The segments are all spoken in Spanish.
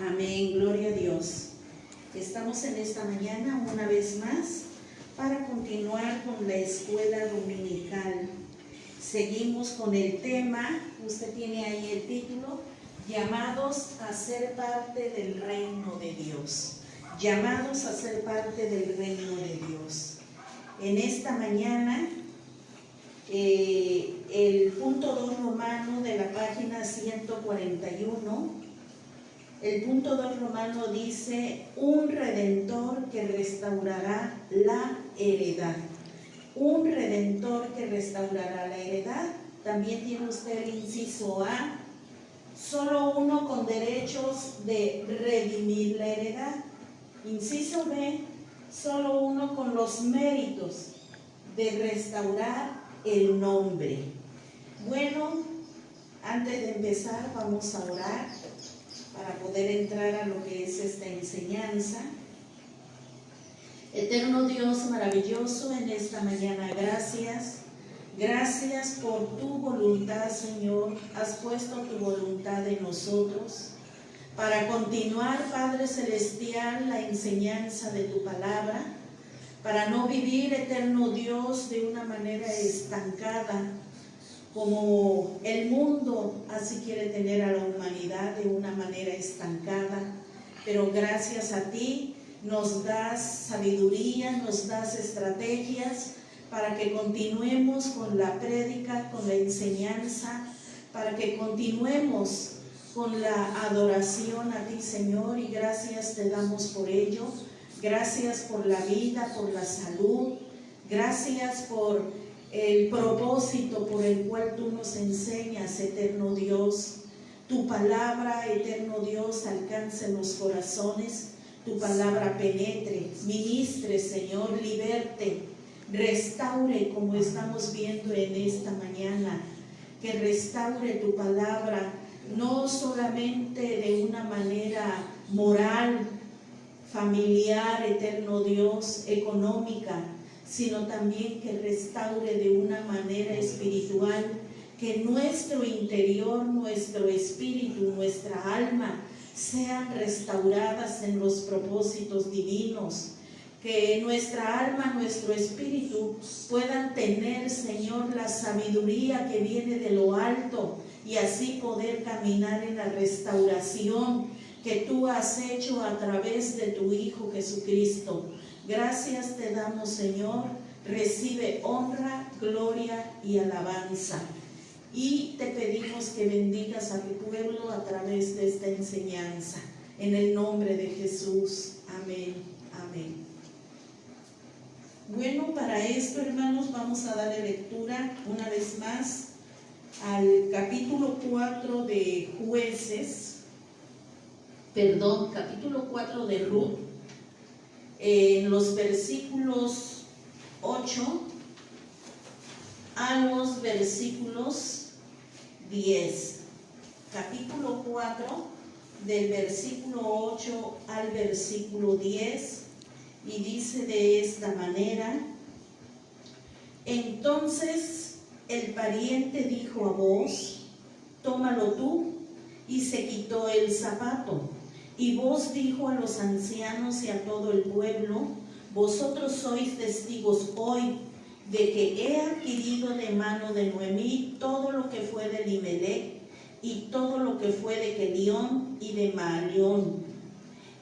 Amén, gloria a Dios. Estamos en esta mañana una vez más para continuar con la escuela dominical. Seguimos con el tema, usted tiene ahí el título, llamados a ser parte del reino de Dios. Llamados a ser parte del reino de Dios. En esta mañana, el punto 2 romano de la página 141, el punto 2 romano dice, un redentor que restaurará la heredad. Un redentor que restaurará la heredad. También tiene usted el inciso A, solo uno con derechos de redimir la heredad. Inciso B, solo uno con los méritos de restaurar el nombre. Bueno, antes de empezar vamos a orar para poder entrar a lo que es esta enseñanza. Eterno Dios maravilloso, en esta mañana gracias por tu voluntad, Señor. Has puesto tu voluntad en nosotros para continuar, Padre Celestial, la enseñanza de tu palabra, para no vivir, eterno Dios, de una manera estancada, como el mundo así quiere tener a la humanidad, de una manera estancada. Pero gracias a ti nos das sabiduría, nos das estrategias para que continuemos con la prédica, con la enseñanza, para que continuemos con la adoración a ti, Señor, y gracias te damos por ello. Gracias por la vida, por la salud, gracias por el propósito por el cual tú nos enseñas, eterno Dios. Tu palabra, eterno Dios, alcance los corazones, tu palabra penetre, ministre, Señor, liberte, restaure, como estamos viendo en esta mañana, que restaure tu palabra, no solamente de una manera moral, familiar, eterno Dios, económica, sino también que restaure de una manera espiritual, que nuestro interior, nuestro espíritu, nuestra alma sean restauradas en los propósitos divinos, que nuestra alma, nuestro espíritu puedan tener, Señor, la sabiduría que viene de lo alto y así poder caminar en la restauración que tú has hecho a través de tu Hijo Jesucristo. Gracias te damos, Señor. Recibe honra, gloria y alabanza. Y te pedimos que bendigas a tu pueblo a través de esta enseñanza. En el nombre de Jesús. Amén. Amén. Bueno, para esto, hermanos, vamos a darle lectura una vez más al capítulo 4 de capítulo 4 de Ruth, en los versículos 8 a los versículos 10. Capítulo 4, del versículo 8 al versículo 10, y dice de esta manera: entonces el pariente dijo a Booz, tómalo tú, y se quitó el zapato. Y Booz dijo a los ancianos y a todo el pueblo, vosotros sois testigos hoy de que he adquirido de mano de Noemí todo lo que fue de Elimelech y todo lo que fue de Kelión y de Maalión,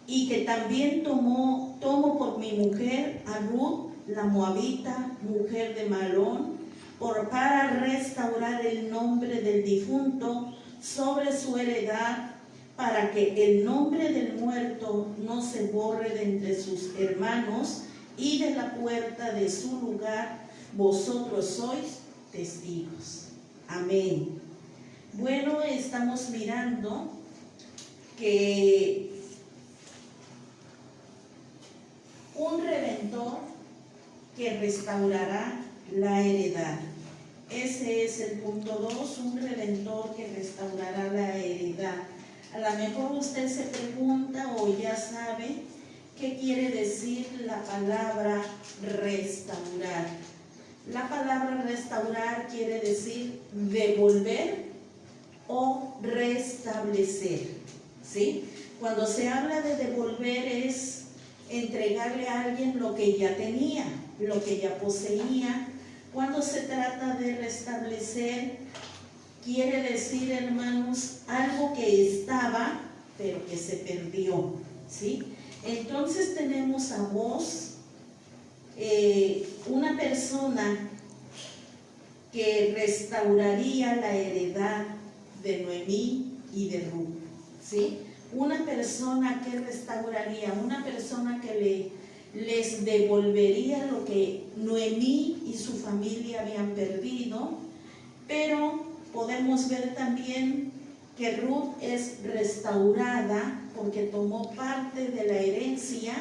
y que también tomo por mi mujer a Ruth, la moabita, mujer de Mahlón, para restaurar el nombre del difunto sobre su heredad, para que el nombre del muerto no se borre de entre sus hermanos, y de la puerta de su lugar vosotros sois testigos. Amén. Bueno, estamos mirando que un redentor que restaurará la heredad. Ese es el punto 2, un redentor que restaurará la heredad. A lo mejor usted se pregunta o ya sabe qué quiere decir la palabra restaurar. La palabra restaurar quiere decir devolver o restablecer, ¿sí? Cuando se habla de devolver es entregarle a alguien lo que ya tenía, lo que ya poseía. Cuando se trata de restablecer, quiere decir, hermanos, algo que estaba, pero que se perdió, ¿sí? Entonces tenemos a Booz, una persona que restauraría la heredad de Noemí y de Ruth, ¿sí? Una persona que restauraría, una persona que les devolvería lo que Noemí y su familia habían perdido. Pero podemos ver también que Ruth es restaurada porque tomó parte de la herencia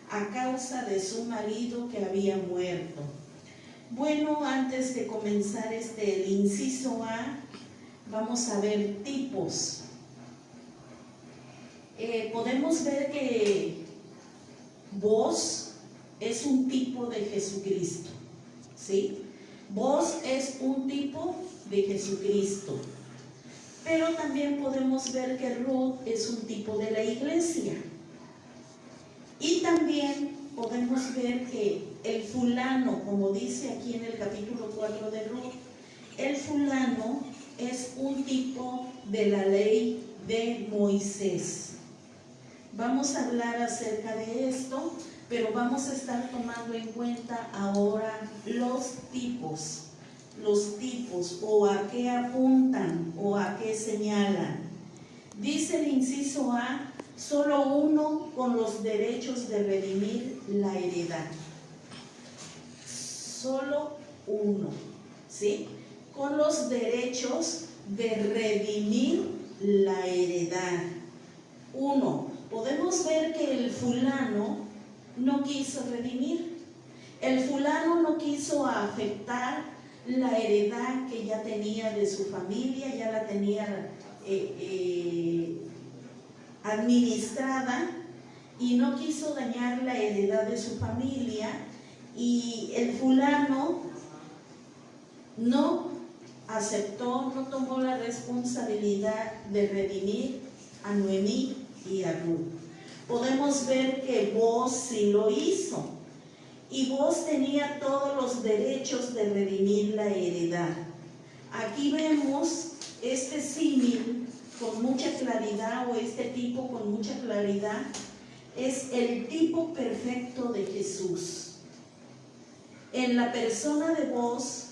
a causa de su marido que había muerto. Bueno, antes de comenzar el inciso A, vamos a ver tipos. Podemos ver que Booz es un tipo de Jesucristo, ¿sí? Booz es un tipo de Jesucristo. Pero también podemos ver que Ruth es un tipo de la iglesia. Y también podemos ver que el fulano, como dice aquí en el capítulo 4 de Ruth, el fulano es un tipo de la ley de Moisés. Vamos a hablar acerca de esto, pero vamos a estar tomando en cuenta ahora los tipos o a qué apuntan o a qué señalan. Dice el inciso A, solo uno con los derechos de redimir la heredad. Solo uno, ¿sí? Con los derechos de redimir la heredad. Uno, podemos ver que el fulano no quiso redimir. El fulano no quiso afectar la heredad que ya tenía de su familia, ya la tenía administrada, y no quiso dañar la heredad de su familia, y el fulano no aceptó, no tomó la responsabilidad de redimir a Noemí y a Ruth. Podemos ver que Booz sí lo hizo, y Booz tenía todos los derechos de redimir la heredad. Aquí vemos este símil con mucha claridad, o este tipo con mucha claridad, es el tipo perfecto de Jesús. En la persona de Booz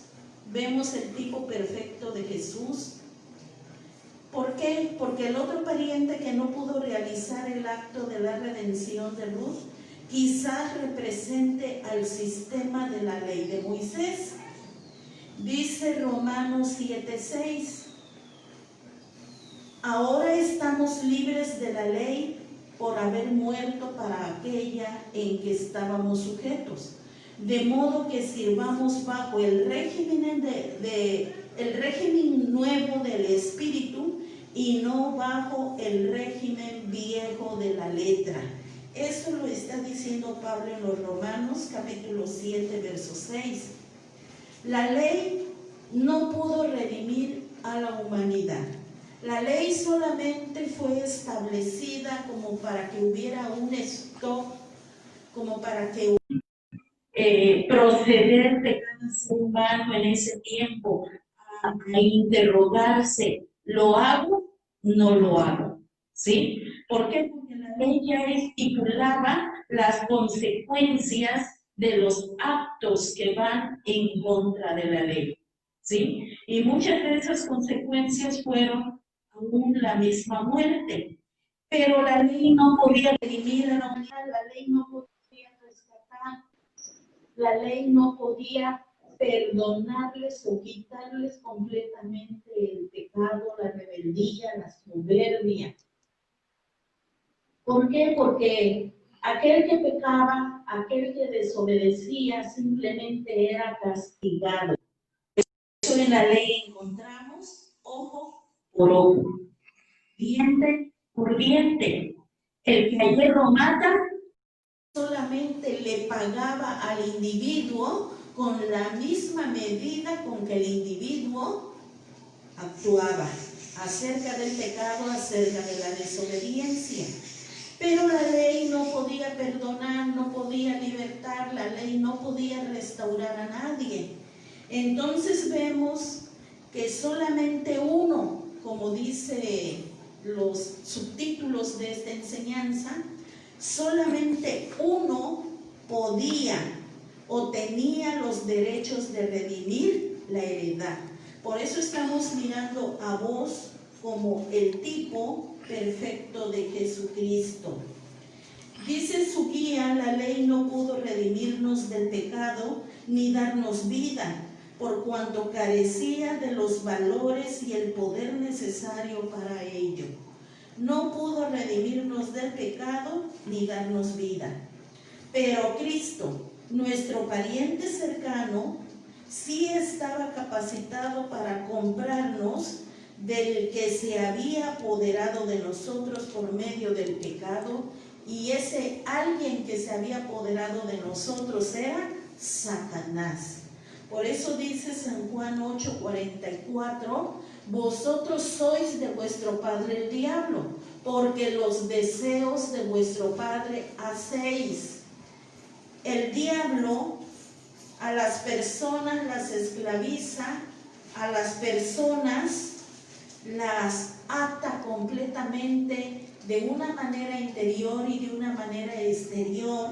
vemos el tipo perfecto de Jesús. ¿Por qué? Porque el otro pariente que no pudo realizar el acto de la redención de Ruth, quizás represente al sistema de la ley de Moisés. Dice Romanos 7:6, ahora estamos libres de la ley por haber muerto para aquella en que estábamos sujetos, de modo que sirvamos bajo el régimen el régimen nuevo del Espíritu y no bajo el régimen viejo de la letra. Eso lo está diciendo Pablo en los Romanos capítulo 7, verso 6. La ley no pudo redimir a la humanidad. La ley solamente fue establecida como para que hubiera un stop, como para que proceder de cada ser humano en ese tiempo a interrogarse, ¿lo hago? No lo hago, ¿sí? ¿Por qué? Porque la ley ya estipulaba las consecuencias de los actos que van en contra de la ley, ¿sí? Y muchas de esas consecuencias fueron aún la misma muerte. Pero la ley no podía redimir a la humanidad, la ley no podía rescatar, la ley no podía perdonarles o quitarles completamente el pecado, la rebeldía, la soberbia. ¿Por qué? Porque aquel que pecaba, aquel que desobedecía, simplemente era castigado. Eso en la ley encontramos ojo por ojo, diente por diente. El que a hierro mata solamente le pagaba al individuo con la misma medida con que el individuo actuaba acerca del pecado, acerca de la desobediencia. Pero la ley no podía perdonar, no podía libertar, la ley no podía restaurar a nadie. Entonces vemos que solamente uno, como dice los subtítulos de esta enseñanza, solamente uno podía o tenía los derechos de redimir la heredad. Por eso estamos mirando a vos como el tipo perfecto de Jesucristo. Dice su guía: la ley no pudo redimirnos del pecado ni darnos vida, por cuanto carecía de los valores y el poder necesario para ello. No pudo redimirnos del pecado ni darnos vida. Pero Cristo, nuestro pariente cercano, sí estaba capacitado para comprarnos del que se había apoderado de nosotros por medio del pecado, y ese alguien que se había apoderado de nosotros era Satanás. Por eso dice San Juan 8:44, vosotros sois de vuestro padre el diablo, porque los deseos de vuestro padre hacéis. El diablo a las personas las esclaviza, a las personas las ata completamente de una manera interior y de una manera exterior.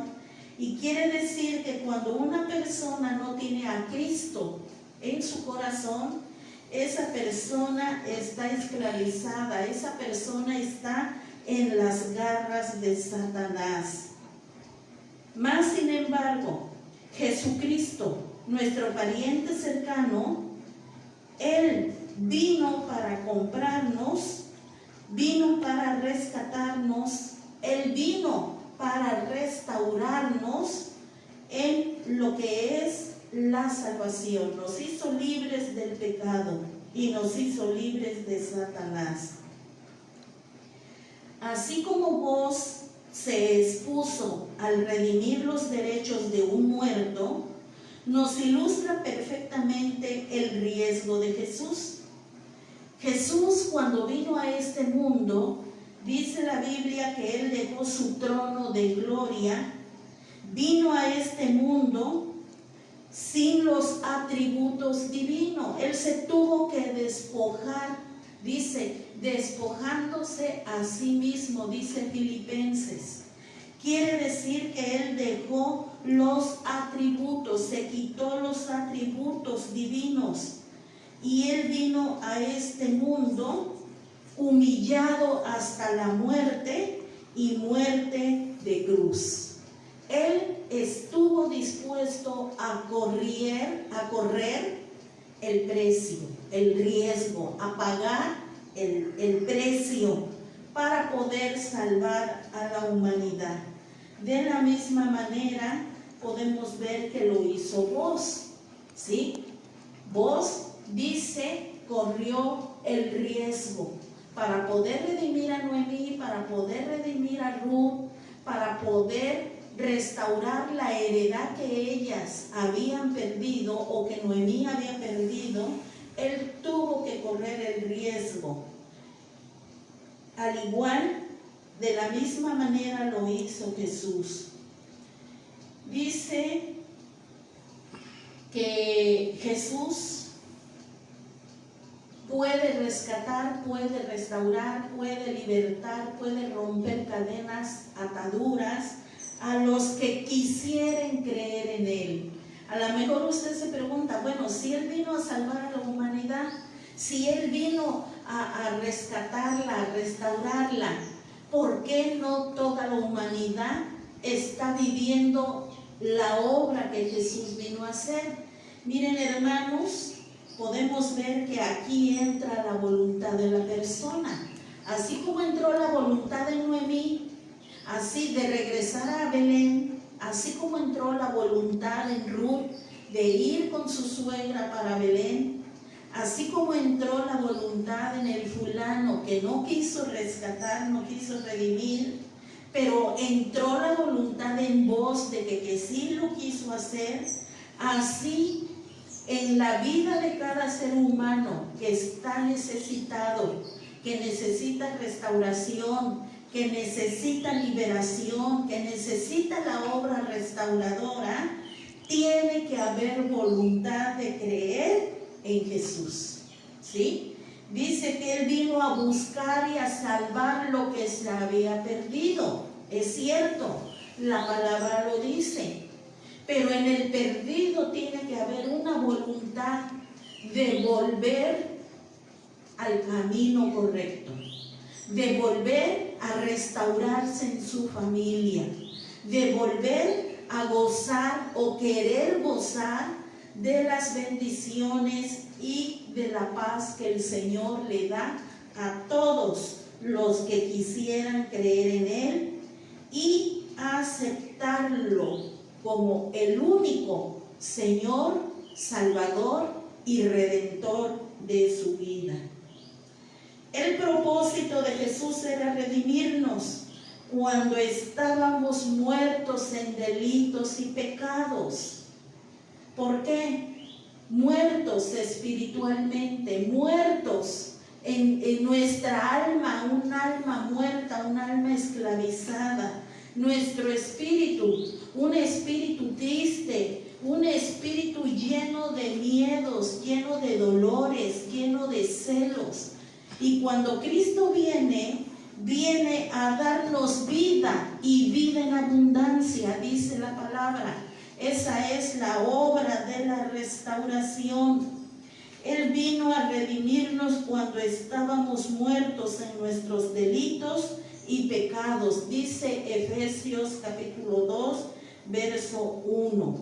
Y quiere decir que cuando una persona no tiene a Cristo en su corazón, esa persona está esclavizada, esa persona está en las garras de Satanás. Mas, sin embargo, Jesucristo, nuestro pariente cercano, Él vino para comprarnos, vino para rescatarnos, Él vino para restaurarnos en lo que es la salvación. Nos hizo libres del pecado y nos hizo libres de Satanás. Así como vos se expuso al redimir los derechos de un muerto, nos ilustra perfectamente el riesgo de Jesús. Jesús, cuando vino a este mundo, dice la Biblia que Él dejó su trono de gloria, vino a este mundo sin los atributos divinos. Él se tuvo que despojar, dice, despojándose a sí mismo, dice Filipenses. Quiere decir que Él dejó los atributos, se quitó los atributos divinos, y Él vino a este mundo humillado hasta la muerte y muerte de cruz. Él estuvo dispuesto a correr el precio, el riesgo, a pagar el precio para poder salvar a la humanidad. De la misma manera podemos ver que lo hizo vos, ¿sí? Vos, dice, corrió el riesgo para poder redimir a Noemí, para poder redimir a Ruth, para poder restaurar la heredad que ellas habían perdido o que Noemí había perdido. Él tuvo que correr el riesgo. Al igual, de la misma manera lo hizo Jesús. Dice que Jesús puede rescatar, puede restaurar, puede libertar, puede romper cadenas, ataduras a los que quisieren creer en Él. A lo mejor usted se pregunta, bueno, si Él vino a salvar a la humanidad, si Él vino a rescatarla, a restaurarla, ¿por qué no toda la humanidad está viviendo la obra que Jesús vino a hacer? Miren, hermanos, podemos ver que aquí entra la voluntad de la persona. Así como entró la voluntad de Noemí, así de regresar a Belén, así como entró la voluntad en Ruth de ir con su suegra para Belén, así como entró la voluntad en el fulano que no quiso rescatar, no quiso redimir, pero entró la voluntad en vos de que sí lo quiso hacer, así en la vida de cada ser humano que está necesitado, que necesita restauración, que necesita liberación, que necesita la obra restauradora, tiene que haber voluntad de creer en Jesús, ¿sí? Dice que Él vino a buscar y a salvar lo que se había perdido. Es cierto, la palabra lo dice, pero en el perdido tiene que haber una voluntad de volver al camino correcto, de volver a restaurarse en su familia, de volver a gozar o querer gozar de las bendiciones y de la paz que el Señor le da a todos los que quisieran creer en Él y aceptarlo como el único Señor, Salvador y Redentor de su vida. El propósito de Jesús era redimirnos cuando estábamos muertos en delitos y pecados. ¿Por qué? Muertos espiritualmente, muertos en nuestra alma, un alma muerta, un alma esclavizada. Nuestro espíritu, un espíritu triste, un espíritu lleno de miedos, lleno de dolores, lleno de celos. Y cuando Cristo viene a darnos vida y vida en abundancia, dice la palabra. Esa es la obra de la restauración. Él vino a redimirnos cuando estábamos muertos en nuestros delitos y pecados, dice Efesios capítulo 2, verso 1.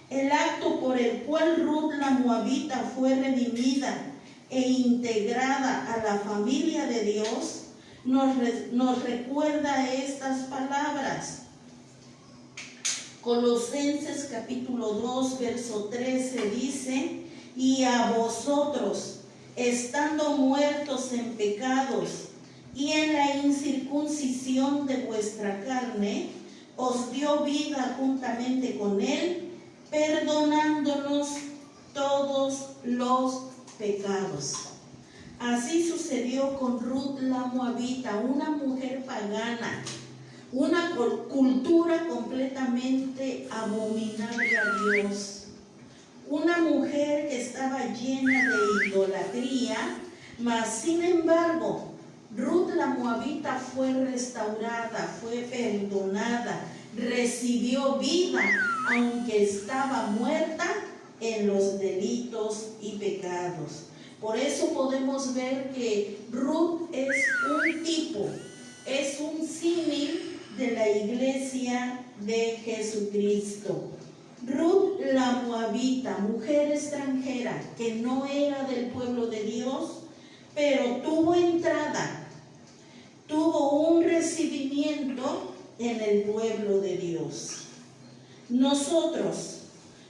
El acto por el cual Ruth la Moabita fue redimida e integrada a la familia de Dios, nos recuerda estas palabras. Colosenses capítulo 2, verso 13 dice: y a vosotros, estando muertos en pecados y en la incircuncisión de vuestra carne, os dio vida juntamente con Él, perdonándonos todos los pecados. Así sucedió con Ruth la Moabita, una mujer pagana, una cultura completamente abominable a Dios, una mujer que estaba llena de idolatría, mas sin embargo, Ruth la Moabita fue restaurada, fue perdonada, recibió vida, aunque estaba muerta en los delitos y pecados. Por eso podemos ver que Ruth es un tipo, es un símil de la iglesia de Jesucristo. Ruth la Moabita, mujer extranjera que no era del pueblo de Dios, pero tuvo entrada, tuvo un recibimiento en el pueblo de Dios. Nosotros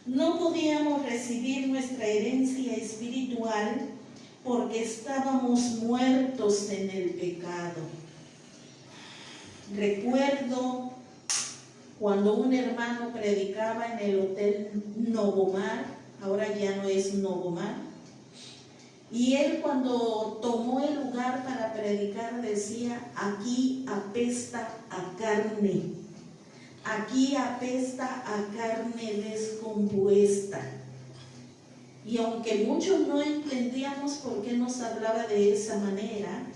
no podíamos recibir nuestra herencia espiritual porque estábamos muertos en el pecado. Recuerdo cuando un hermano predicaba en el Hotel Novomar, ahora ya no es Novomar, y él cuando tomó el lugar para predicar decía: aquí apesta a carne, aquí apesta a carne descompuesta. Y aunque muchos no entendíamos por qué nos hablaba de esa manera,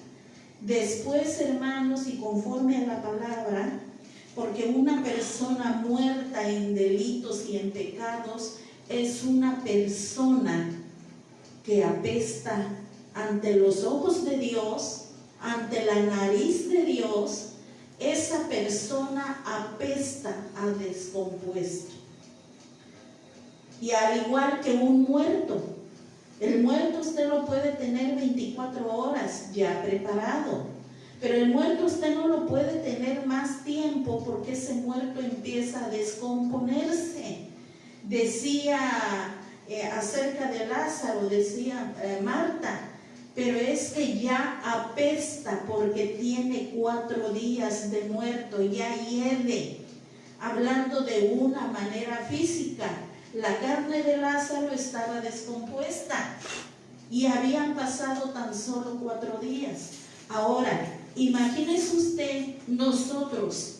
después, hermanos, y conforme a la palabra, porque una persona muerta en delitos y en pecados es una persona que apesta ante los ojos de Dios, ante la nariz de Dios. Esa persona apesta a descompuesto. Y al igual que un muerto, el muerto usted lo puede tener 24 horas ya preparado, pero el muerto usted no lo puede tener más tiempo porque ese muerto empieza a descomponerse. Decía acerca de Lázaro, decía Marta, pero es que ya apesta porque tiene 4 días de muerto, ya hiede. Hablando de una manera física, la carne de Lázaro estaba descompuesta y habían pasado tan solo 4 días. Ahora, Imagínese usted, nosotros,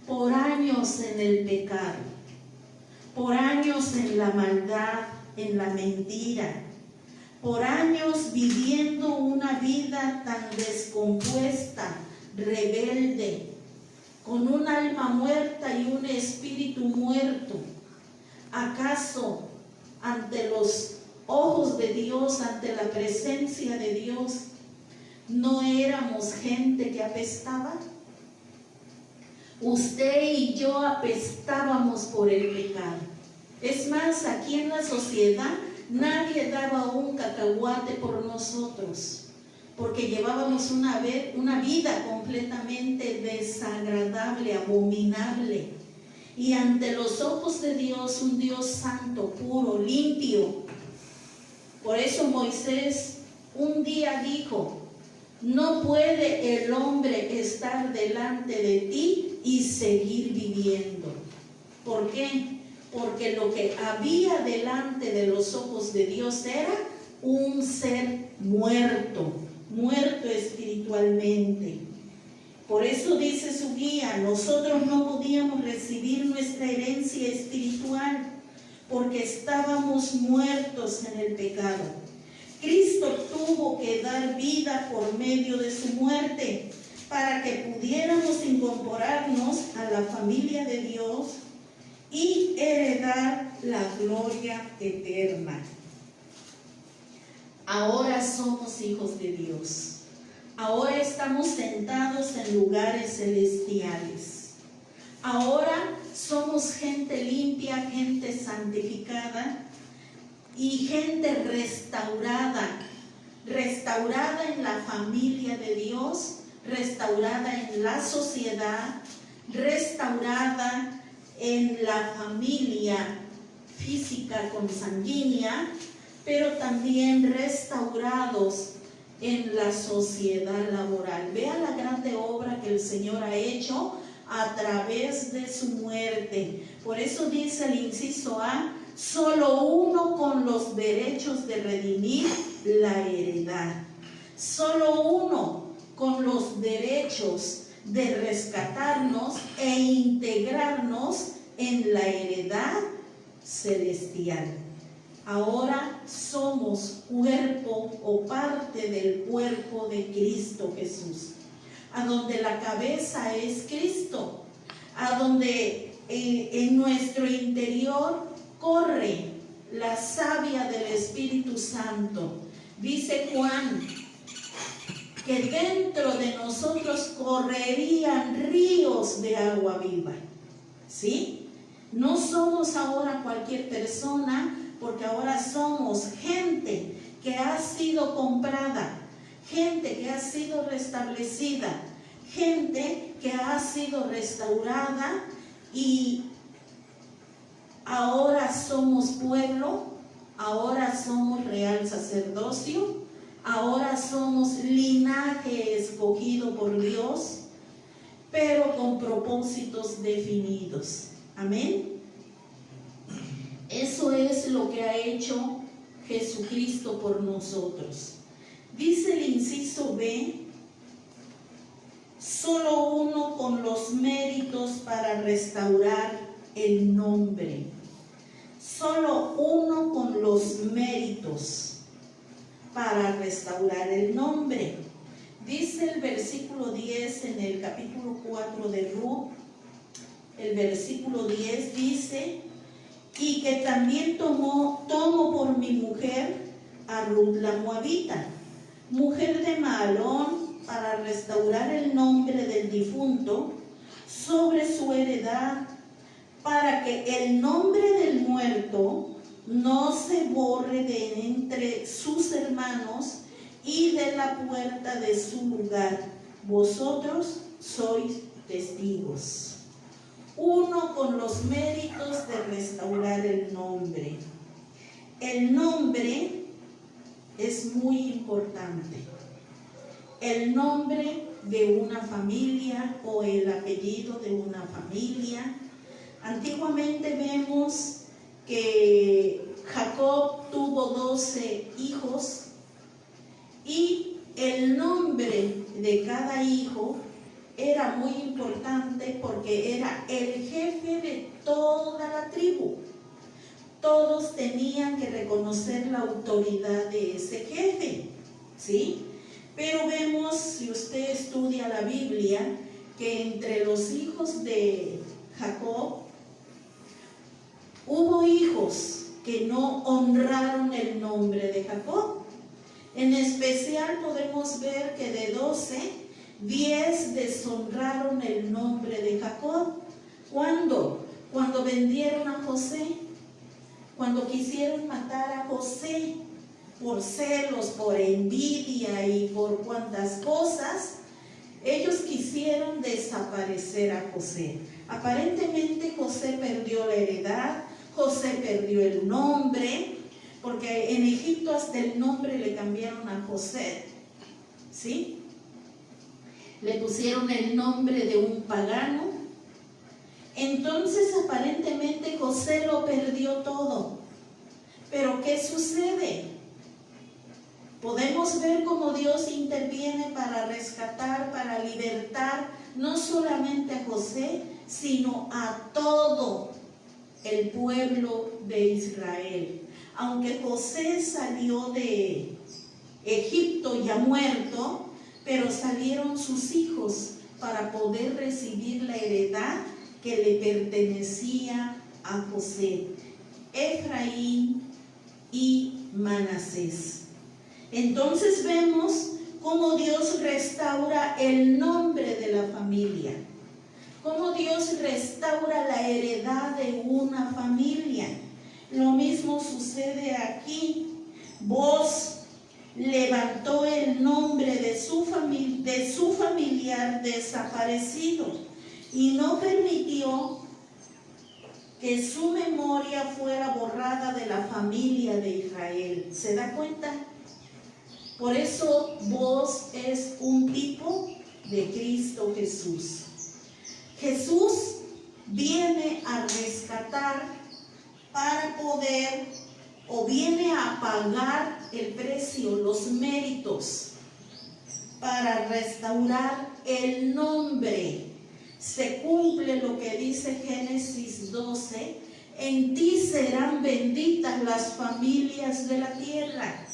por años en el pecado, por años en la maldad, en la mentira, por años viviendo una vida tan descompuesta, rebelde, con un alma muerta y un espíritu muerto. ¿Acaso ante los ojos de Dios, ante la presencia de Dios, no éramos gente que apestaba? Usted y yo apestábamos por el pecado. Es más, aquí en la sociedad nadie daba un cacahuate por nosotros, porque llevábamos una vida completamente desagradable, abominable. Y ante los ojos de Dios, un Dios santo, puro, limpio. Por eso Moisés un día dijo: no puede el hombre estar delante de ti y seguir viviendo. ¿Por qué? Porque lo que había delante de los ojos de Dios era un ser muerto, muerto espiritualmente. Por eso dice su guía: nosotros no podíamos recibir nuestra herencia espiritual porque estábamos muertos en el pecado. Cristo tuvo que dar vida por medio de su muerte para que pudiéramos incorporarnos a la familia de Dios y heredar la gloria eterna. Ahora somos hijos de Dios. Ahora estamos sentados en lugares celestiales. Ahora somos gente limpia, gente santificada y gente restaurada en la familia de Dios, restaurada en la sociedad, restaurada en la familia física consanguínea, pero también restaurados en la sociedad laboral. Vea la grande obra que el Señor ha hecho a través de su muerte. Por eso dice el inciso A: solo uno con los derechos de redimir la heredad. Solo uno con los derechos de rescatarnos e integrarnos en la heredad celestial. Ahora somos cuerpo o parte del cuerpo de Cristo Jesús, a donde la cabeza es Cristo, a donde en nuestro interior corre la savia del Espíritu Santo. Dice Juan que dentro de nosotros correrían ríos de agua viva. ¿Sí? No somos ahora cualquier persona, porque ahora somos gente que ha sido comprada, gente que ha sido restablecida, gente que ha sido restaurada, y ahora somos pueblo, ahora somos real sacerdocio, ahora somos linaje escogido por Dios, pero con propósitos definidos. Amén. Eso es lo que ha hecho Jesucristo por nosotros. Dice el inciso B: solo uno con los méritos para restaurar el nombre. Solo uno con los méritos para restaurar el nombre. Dice el versículo 10 en el capítulo 4 de Ruth. El versículo 10 dice: y que también tomo por mi mujer a Ruth la Moabita, mujer de Mahalón, para restaurar el nombre del difunto sobre su heredad, para que el nombre del muerto no se borre de entre sus hermanos y de la puerta de su lugar. Vosotros sois testigos. Uno con los méritos de restaurar el nombre. El nombre es muy importante. El nombre de una familia o el apellido de una familia. Antiguamente vemos que Jacob tuvo 12 hijos y el nombre de cada hijo era muy importante porque era el jefe de toda la tribu. Todos tenían que reconocer la autoridad de ese jefe, ¿sí? Pero vemos, si usted estudia la Biblia, que entre los hijos de Jacob hubo hijos que no honraron el nombre de Jacob. En especial podemos ver que de 12, 10 deshonraron el nombre de Jacob. ¿Cuándo? Cuando vendieron a José, cuando quisieron matar a José por celos, por envidia y por cuantas cosas, ellos quisieron desaparecer a José. Aparentemente José perdió la heredad, José perdió el nombre, porque en Egipto hasta el nombre le cambiaron a José, ¿sí? Le pusieron el nombre de un pagano. Entonces aparentemente José lo perdió todo. Pero ¿qué sucede? Podemos ver cómo Dios interviene para rescatar, para libertar, no solamente a José, sino a todo el pueblo de Israel. Aunque José salió de Egipto ya muerto, pero salieron sus hijos para poder recibir la heredad que le pertenecía a José, Efraín y Manasés. Entonces vemos cómo Dios restaura el nombre de la familia, cómo Dios restaura la heredad de una familia. Lo mismo sucede aquí. Booz levantó el nombre de su familiar desaparecido y no permitió que su memoria fuera borrada de la familia de Israel. ¿Se da cuenta? Por eso Booz es un tipo de Cristo Jesús. Jesús viene a rescatar para poder, o viene a pagar el precio, los méritos, para restaurar el nombre. Se cumple lo que dice Génesis 12: en ti serán benditas las familias de la tierra.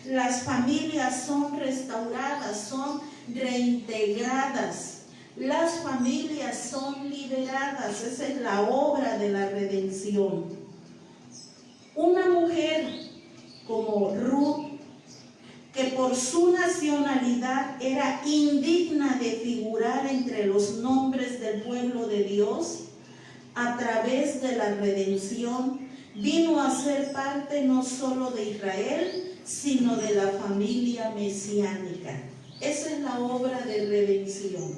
Las familias son restauradas, son reintegradas. Las familias son liberadas. Esa es la obra de la redención. Una mujer como Ruth, que por su nacionalidad era indigna de figurar entre los nombres del pueblo de Dios, a través de la redención, vino a ser parte no solo de Israel, sino de la familia mesiánica. Esa es la obra de redención.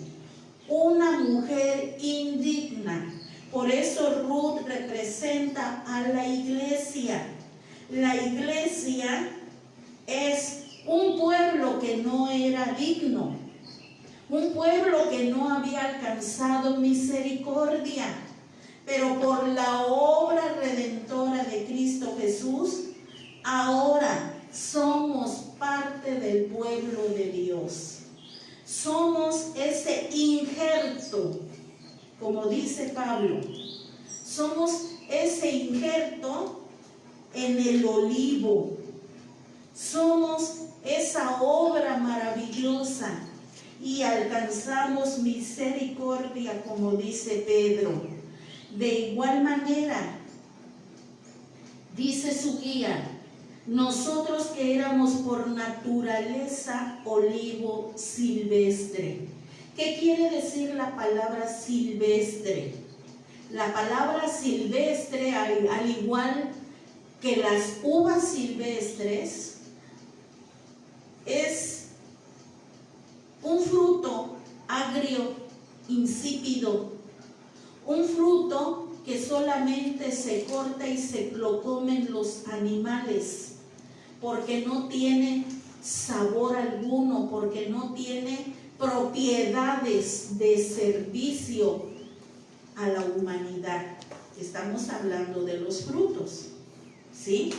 Una mujer indigna. Por eso Ruth representa a la iglesia. La iglesia es un pueblo que no era digno, un pueblo que no había alcanzado misericordia, pero por la obra redentora de Cristo Jesús, ahora somos parte del pueblo de Dios. Somos ese injerto, como dice Pablo, somos ese injerto en el olivo. Somos esa obra maravillosa y alcanzamos misericordia, como dice Pedro. De igual manera, dice su guía, nosotros que éramos por naturaleza olivo silvestre. ¿Qué quiere decir la palabra silvestre? La palabra silvestre, al igual que las uvas silvestres, es un fruto agrio, insípido, un fruto que solamente se corta y se lo comen los animales, porque no tiene sabor alguno, porque no tiene propiedades de servicio a la humanidad. Estamos hablando de los frutos, ¿sí?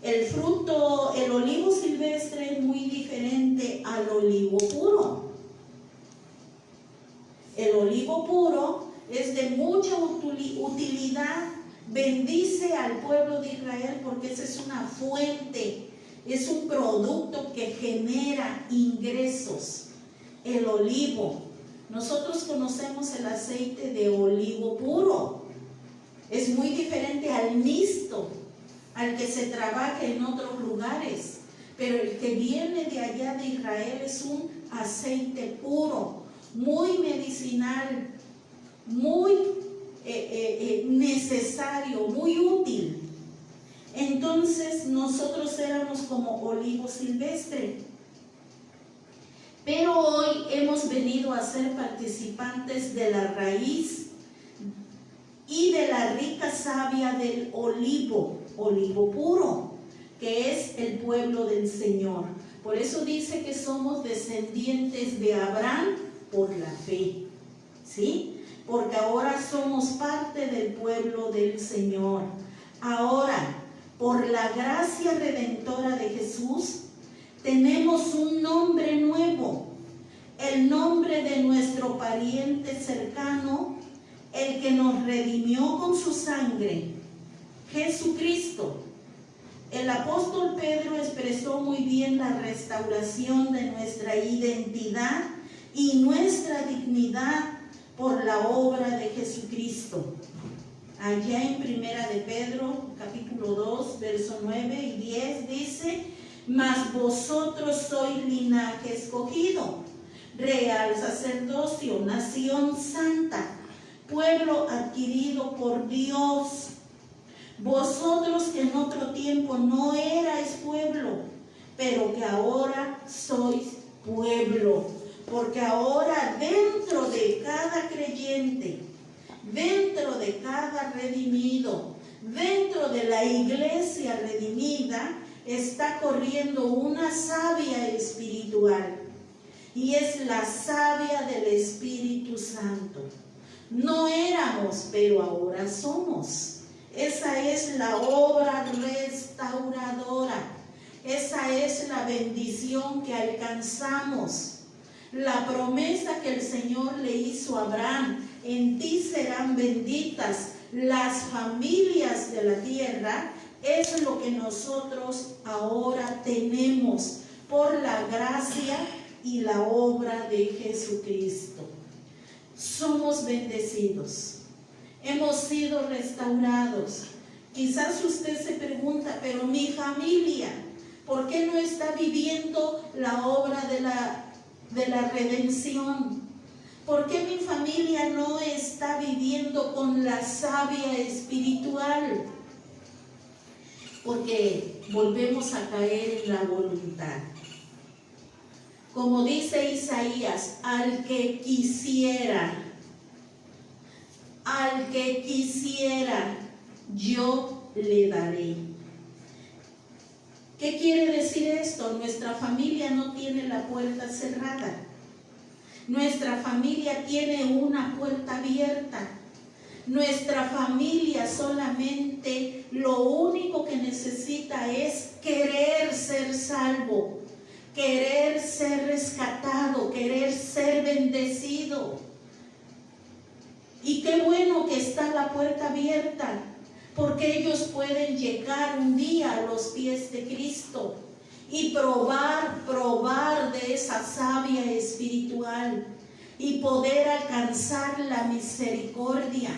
El fruto, el olivo silvestre es muy diferente al olivo puro. El olivo puro es de mucha utilidad, bendice al pueblo de Israel porque esa es una fuente, es un producto que genera ingresos. El olivo, nosotros conocemos el aceite de olivo puro, es muy diferente al mixto, al que se trabaja en otros lugares, pero el que viene de allá de Israel es un aceite puro, muy medicinal, muy necesario, muy útil. Entonces nosotros éramos como olivo silvestre, pero hoy hemos venido a ser participantes de la raíz y de la rica savia del olivo puro, que es el pueblo del Señor. Por eso dice que somos descendientes de Abraham por la fe, ¿sí? Porque ahora somos parte del pueblo del Señor. Ahora, por la gracia redentora de Jesús, tenemos un nombre nuevo, el nombre de nuestro pariente cercano, el que nos redimió con su sangre, Jesucristo. El apóstol Pedro expresó muy bien la restauración de nuestra identidad y nuestra dignidad por la obra de Jesucristo. Allá en Primera de Pedro, capítulo 2, verso 9 y 10 dice: mas vosotros sois linaje escogido, real sacerdocio, nación santa, pueblo adquirido por Dios. Vosotros que en otro tiempo no erais pueblo, pero que ahora sois pueblo, porque ahora dentro de cada creyente, dentro de cada redimido, dentro de la iglesia redimida, está corriendo una savia espiritual, y es la savia del Espíritu Santo. No éramos, pero ahora somos. Esa es la obra restauradora. Esa es la bendición que alcanzamos. La promesa que el Señor le hizo a Abraham: en ti serán benditas las familias de la tierra, es lo que nosotros ahora tenemos por la gracia y la obra de Jesucristo. Somos bendecidos. Hemos sido restaurados. Quizás usted se pregunta: pero mi familia, ¿por qué no está viviendo la obra de la redención? ¿Por qué mi familia no está viviendo con la savia espiritual? Porque volvemos a caer en la voluntad. Como dice Isaías: al que quisiera, yo le daré. ¿Qué quiere decir esto? Nuestra familia no tiene la puerta cerrada. Nuestra familia tiene una puerta abierta. Nuestra familia solamente lo único que necesita es querer ser salvo, querer ser rescatado, querer ser bendecido. Y qué bueno que está la puerta abierta, porque ellos pueden llegar un día a los pies de Cristo y probar de esa savia espiritual y poder alcanzar la misericordia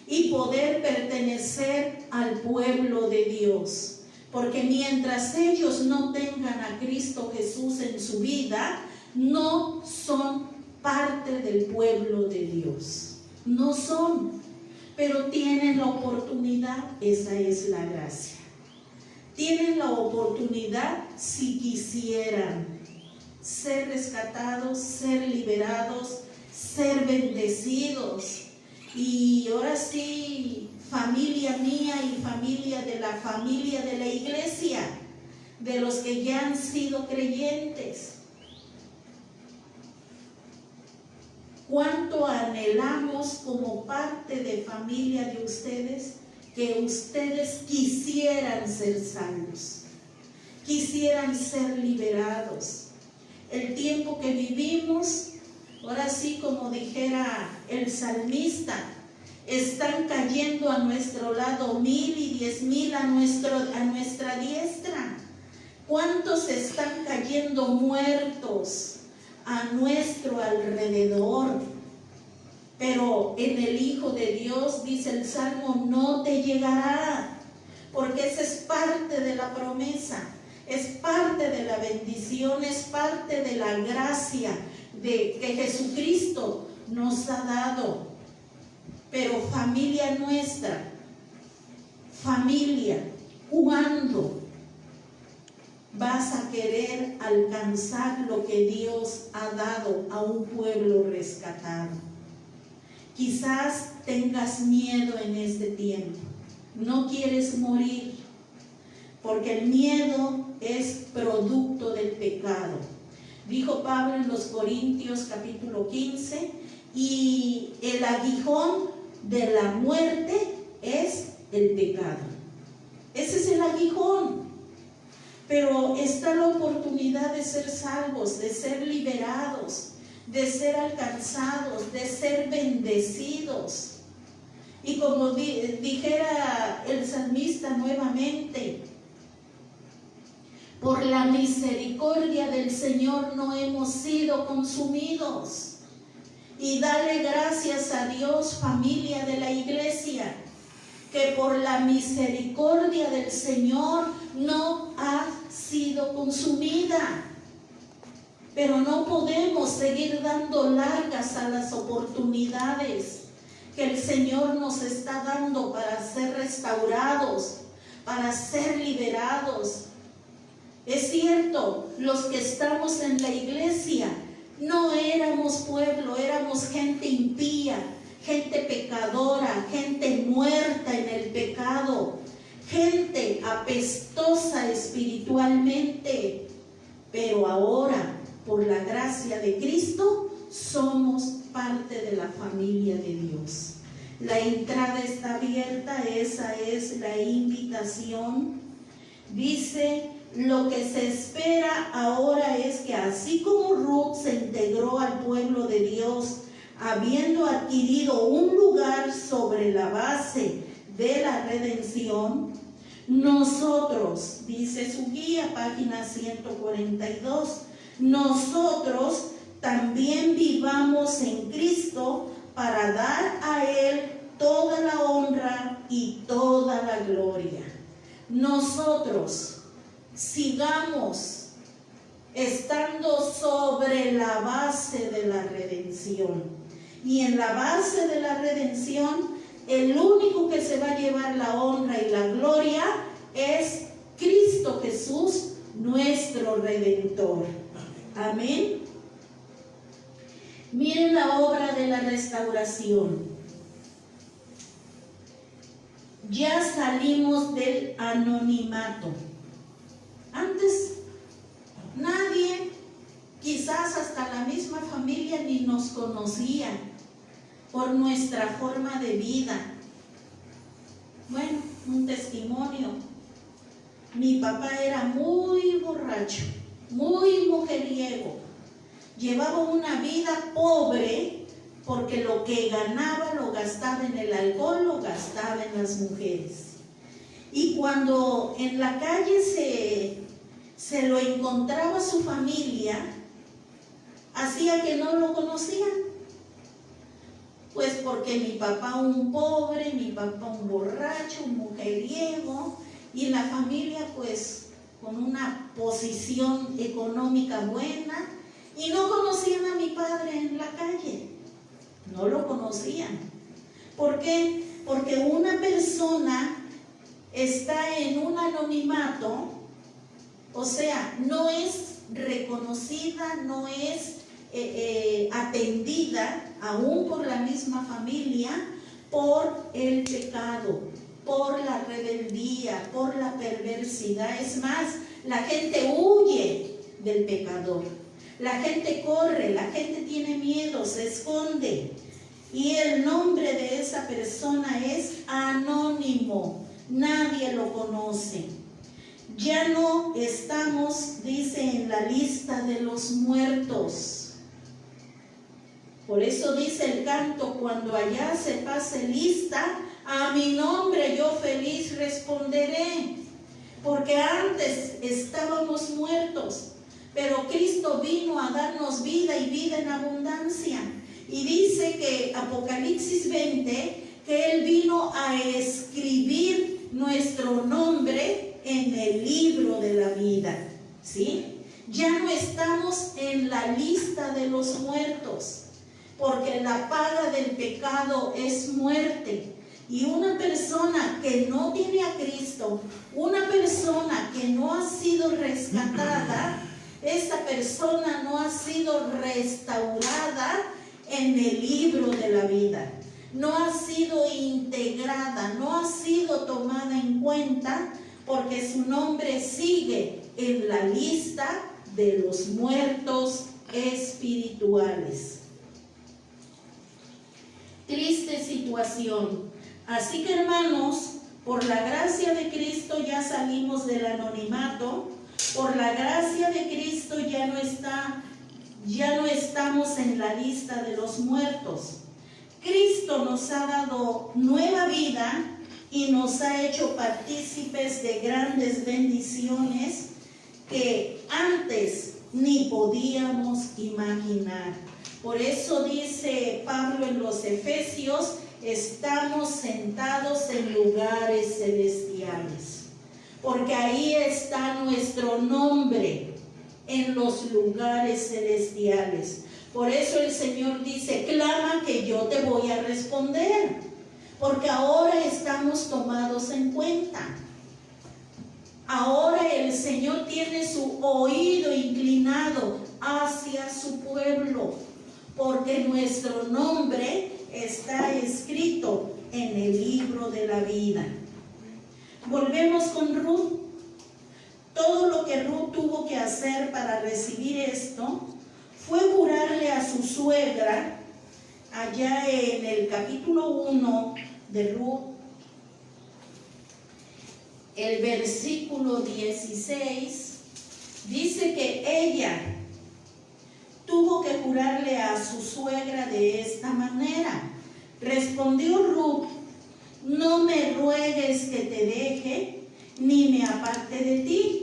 y poder pertenecer al pueblo de Dios. Porque mientras ellos no tengan a Cristo Jesús en su vida, no son parte del pueblo de Dios. No son, pero tienen la oportunidad. Esa es la gracia. Tienen la oportunidad, si quisieran, ser rescatados, ser liberados, ser bendecidos. Y ahora sí, familia mía y familia de la iglesia, de los que ya han sido creyentes, cuánto anhelamos como parte de familia de ustedes que ustedes quisieran ser salvos, quisieran ser liberados. El tiempo que vivimos, ahora sí, como dijera el salmista, están cayendo a nuestro lado 1000 y 10,000 a nuestra diestra. ¿Cuántos están cayendo muertos a nuestro alrededor? Pero en el Hijo de Dios, dice el Salmo, no te llegará, porque esa es parte de la promesa, es parte de la bendición, es parte de la gracia que Jesucristo nos ha dado. Pero familia nuestra, familia, ¿cuándo vas a querer alcanzar lo que Dios ha dado a un pueblo rescatado? Quizás tengas miedo en este tiempo, no quieres morir, porque el miedo es producto del pecado. Dijo Pablo en los Corintios capítulo 15, y el aguijón de la muerte es el pecado. Ese es el aguijón. Pero está la oportunidad de ser salvos, de ser liberados, de ser alcanzados, de ser bendecidos. Y como dijera el salmista nuevamente, por la misericordia del Señor no hemos sido consumidos. Y dale gracias a Dios, familia de la iglesia, que por la misericordia del Señor no ha sido consumida. Pero no podemos seguir dando largas a las oportunidades que el Señor nos está dando para ser restaurados, para ser liberados. Es cierto, los que estamos en la iglesia no éramos pueblo, éramos gente impía, gente pecadora, gente muerta en el pecado, gente apestosa espiritualmente. Pero ahora, por la gracia de Cristo, somos parte de la familia de Dios. La entrada está abierta, esa es la invitación. Dice, lo que se espera ahora es que así como Ruth se integró al pueblo de Dios, habiendo adquirido un lugar sobre la base de la redención, nosotros, dice su guía, página 142, nosotros también vivamos en Cristo para dar a Él toda la honra y toda la gloria. Nosotros sigamos estando sobre la base de la redención. Y en la base de la redención, el único que se va a llevar la honra y la gloria es Cristo Jesús, nuestro Redentor. Amén. Miren la obra de la restauración. Ya salimos del anonimato. Antes nadie, quizás hasta la misma familia, ni nos conocía por nuestra forma de vida. Bueno, un testimonio. Mi papá era muy borracho, muy mujeriego. Llevaba una vida pobre porque lo que ganaba lo gastaba en el alcohol, lo gastaba en las mujeres. Y cuando en la calle se lo encontraba su familia, hacía que no lo conocían. Pues porque mi papá un pobre, mi papá un borracho, un mujeriego, y la familia pues con una posición económica buena, y no conocían a mi padre en la calle, no lo conocían. ¿Por qué? Porque una persona está en un anonimato, o sea, no es reconocida, no es atendida, aún por la misma familia, por el pecado, por la rebeldía, por la perversidad. Es más, la gente huye del pecador, la gente corre, la gente tiene miedo, se esconde. y el nombre de esa persona es anónimo, nadie lo conoce. Ya no estamos, dice, en la lista de los muertos. Por eso dice el canto: cuando allá se pase lista, a mi nombre yo feliz responderé. Porque antes estábamos muertos, pero Cristo vino a darnos vida y vida en abundancia. Y dice que Apocalipsis 20, que Él vino a escribir nuestro nombre en el libro de la vida, ¿sí? Ya no estamos en la lista de los muertos, porque la paga del pecado es muerte. Y una persona que no tiene a Cristo, una persona que no ha sido rescatada, esa persona no ha sido restaurada en el libro de la vida, no ha sido integrada, no ha sido tomada en cuenta, porque su nombre sigue en la lista de los muertos espirituales. Triste situación. Así que, hermanos, por la gracia de Cristo ya salimos del anonimato. Por la gracia de Cristo ya no estamos en la lista de los muertos. Cristo nos ha dado nueva vida y nos ha hecho partícipes de grandes bendiciones que antes ni podíamos imaginar. Por eso dice Pablo en los Efesios: estamos sentados en lugares celestiales, porque ahí está nuestro nombre, en los lugares celestiales. Por eso el Señor dice: clama que yo te voy a responder, porque ahora estamos tomados en cuenta. Ahora el Señor tiene su oído inclinado hacia su pueblo, porque nuestro nombre está escrito en el libro de la vida. Volvemos con Ruth. Todo lo que Ruth tuvo que hacer para recibir esto fue jurarle a su suegra, allá en el capítulo 1 de Ruth, el versículo 16, dice que ella tuvo que jurarle a su suegra de esta manera. Respondió Ruth: no me ruegues que te deje, ni me aparte de ti,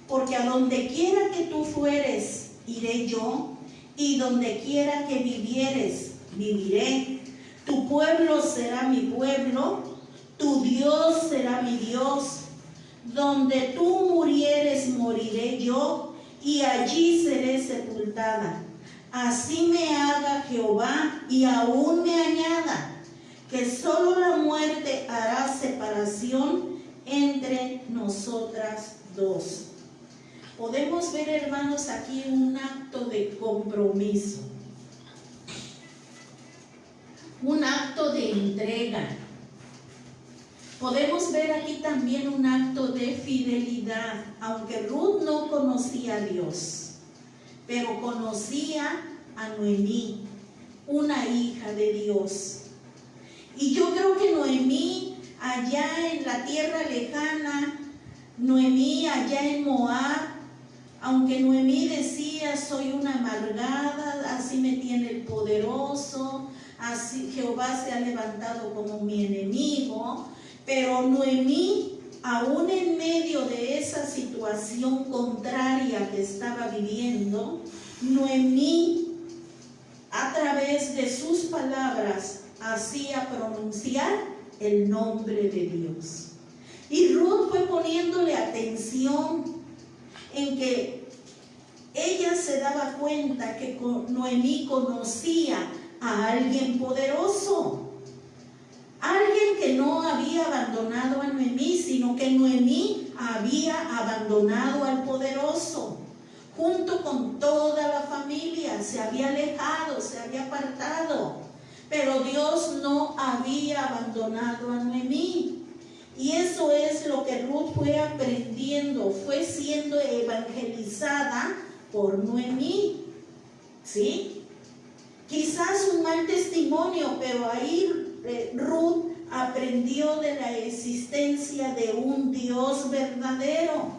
porque a donde quiera que tú fueres, iré yo, y donde quiera que vivieres, viviré. Tu pueblo será mi pueblo, tu Dios será mi Dios. Donde tú murieres, moriré yo, y allí seré sepultada. Así me haga Jehová, y aún me añada, que solo la muerte hará separación entre nosotras dos. Podemos ver, hermanos, aquí un acto de compromiso, un acto de entrega. Podemos ver aquí también un acto de fidelidad, aunque Ruth no conocía a Dios, pero conocía a Noemí, una hija de Dios. Y yo creo que Noemí, allá en la tierra lejana, Noemí allá en Moab, aunque Noemí decía: soy una amargada, así me tiene el poderoso, así Jehová se ha levantado como mi enemigo, pero Noemí, aún en medio de esa situación contraria que estaba viviendo, Noemí, a través de sus palabras, hacía pronunciar el nombre de Dios. Y Ruth fue poniéndole atención en que ella se daba cuenta que Noemí conocía a alguien poderoso, alguien que no había abandonado a Noemí, sino que Noemí había abandonado al poderoso. Junto con toda la familia se había alejado, se había apartado, pero Dios no había abandonado a Noemí. Y eso es lo que Ruth fue aprendiendo, fue siendo evangelizada por Noemí, ¿sí? quizás un mal testimonio, pero ahí Ruth aprendió de la existencia de un Dios verdadero.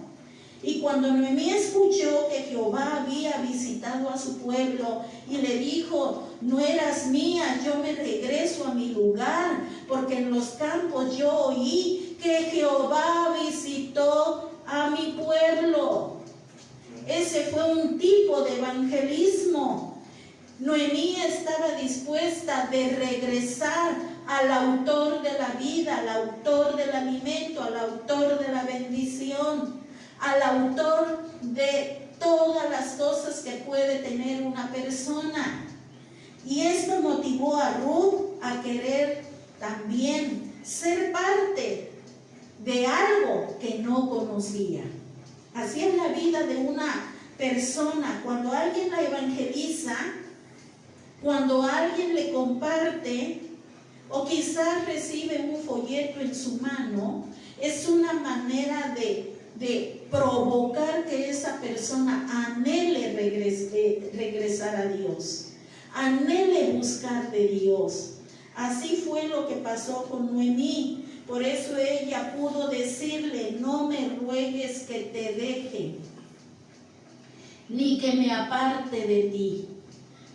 Y cuando Noemí escuchó que Jehová había visitado a su pueblo y le dijo: nueras mías, yo me regreso a mi lugar, porque en los campos yo oí que Jehová visitó a mi pueblo. Ese fue un tipo de evangelismo. Noemí estaba dispuesta de regresar al autor de la vida, al autor del alimento, al autor de la bendición, al autor de todas las cosas que puede tener una persona. Y esto motivó a Ruth a querer también ser parte de algo que no conocía. Así es la vida de una persona. Cuando alguien la evangeliza, cuando alguien le comparte, o quizás recibe un folleto en su mano, es una manera de provocar que esa persona anhele regresar a Dios, anhele buscar de Dios. Así fue lo que pasó con Noemí. Por eso ella pudo decirle: no me ruegues que te deje, ni que me aparte de ti,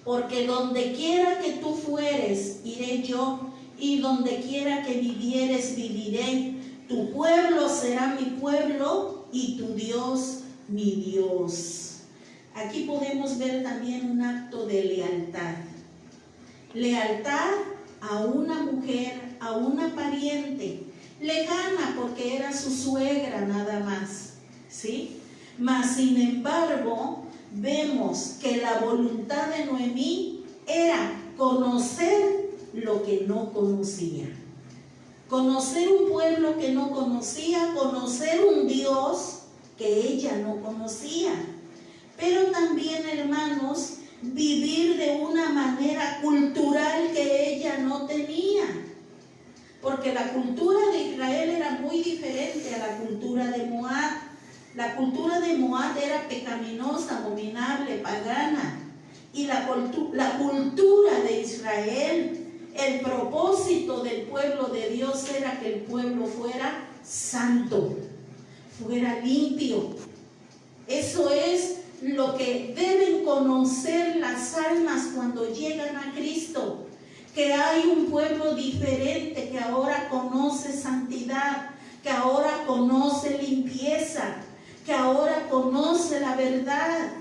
porque donde quiera que tú fueres, iré yo, y donde quiera que vivieres, viviré. Tu pueblo será mi pueblo, y tu Dios mi Dios. Aquí podemos ver también un acto de lealtad. Lealtad a una mujer, a una pariente, lejana porque era su suegra nada más, ¿sí? Mas sin embargo, vemos que la voluntad de Noemí era conocer lo que no conocía. Conocer un pueblo que no conocía, conocer un Dios que ella no conocía. Pero también, hermanos, vivir de una manera cultural que ella no tenía. Porque la cultura de Israel era muy diferente a la cultura de Moab. La cultura de Moab era pecaminosa, abominable, pagana. Y la cultura de Israel, el propósito del pueblo de Dios era que el pueblo fuera santo, fuera limpio. Eso es lo que deben conocer las almas cuando llegan a Cristo, que hay un pueblo diferente que ahora conoce santidad, que ahora conoce limpieza, que ahora conoce la verdad.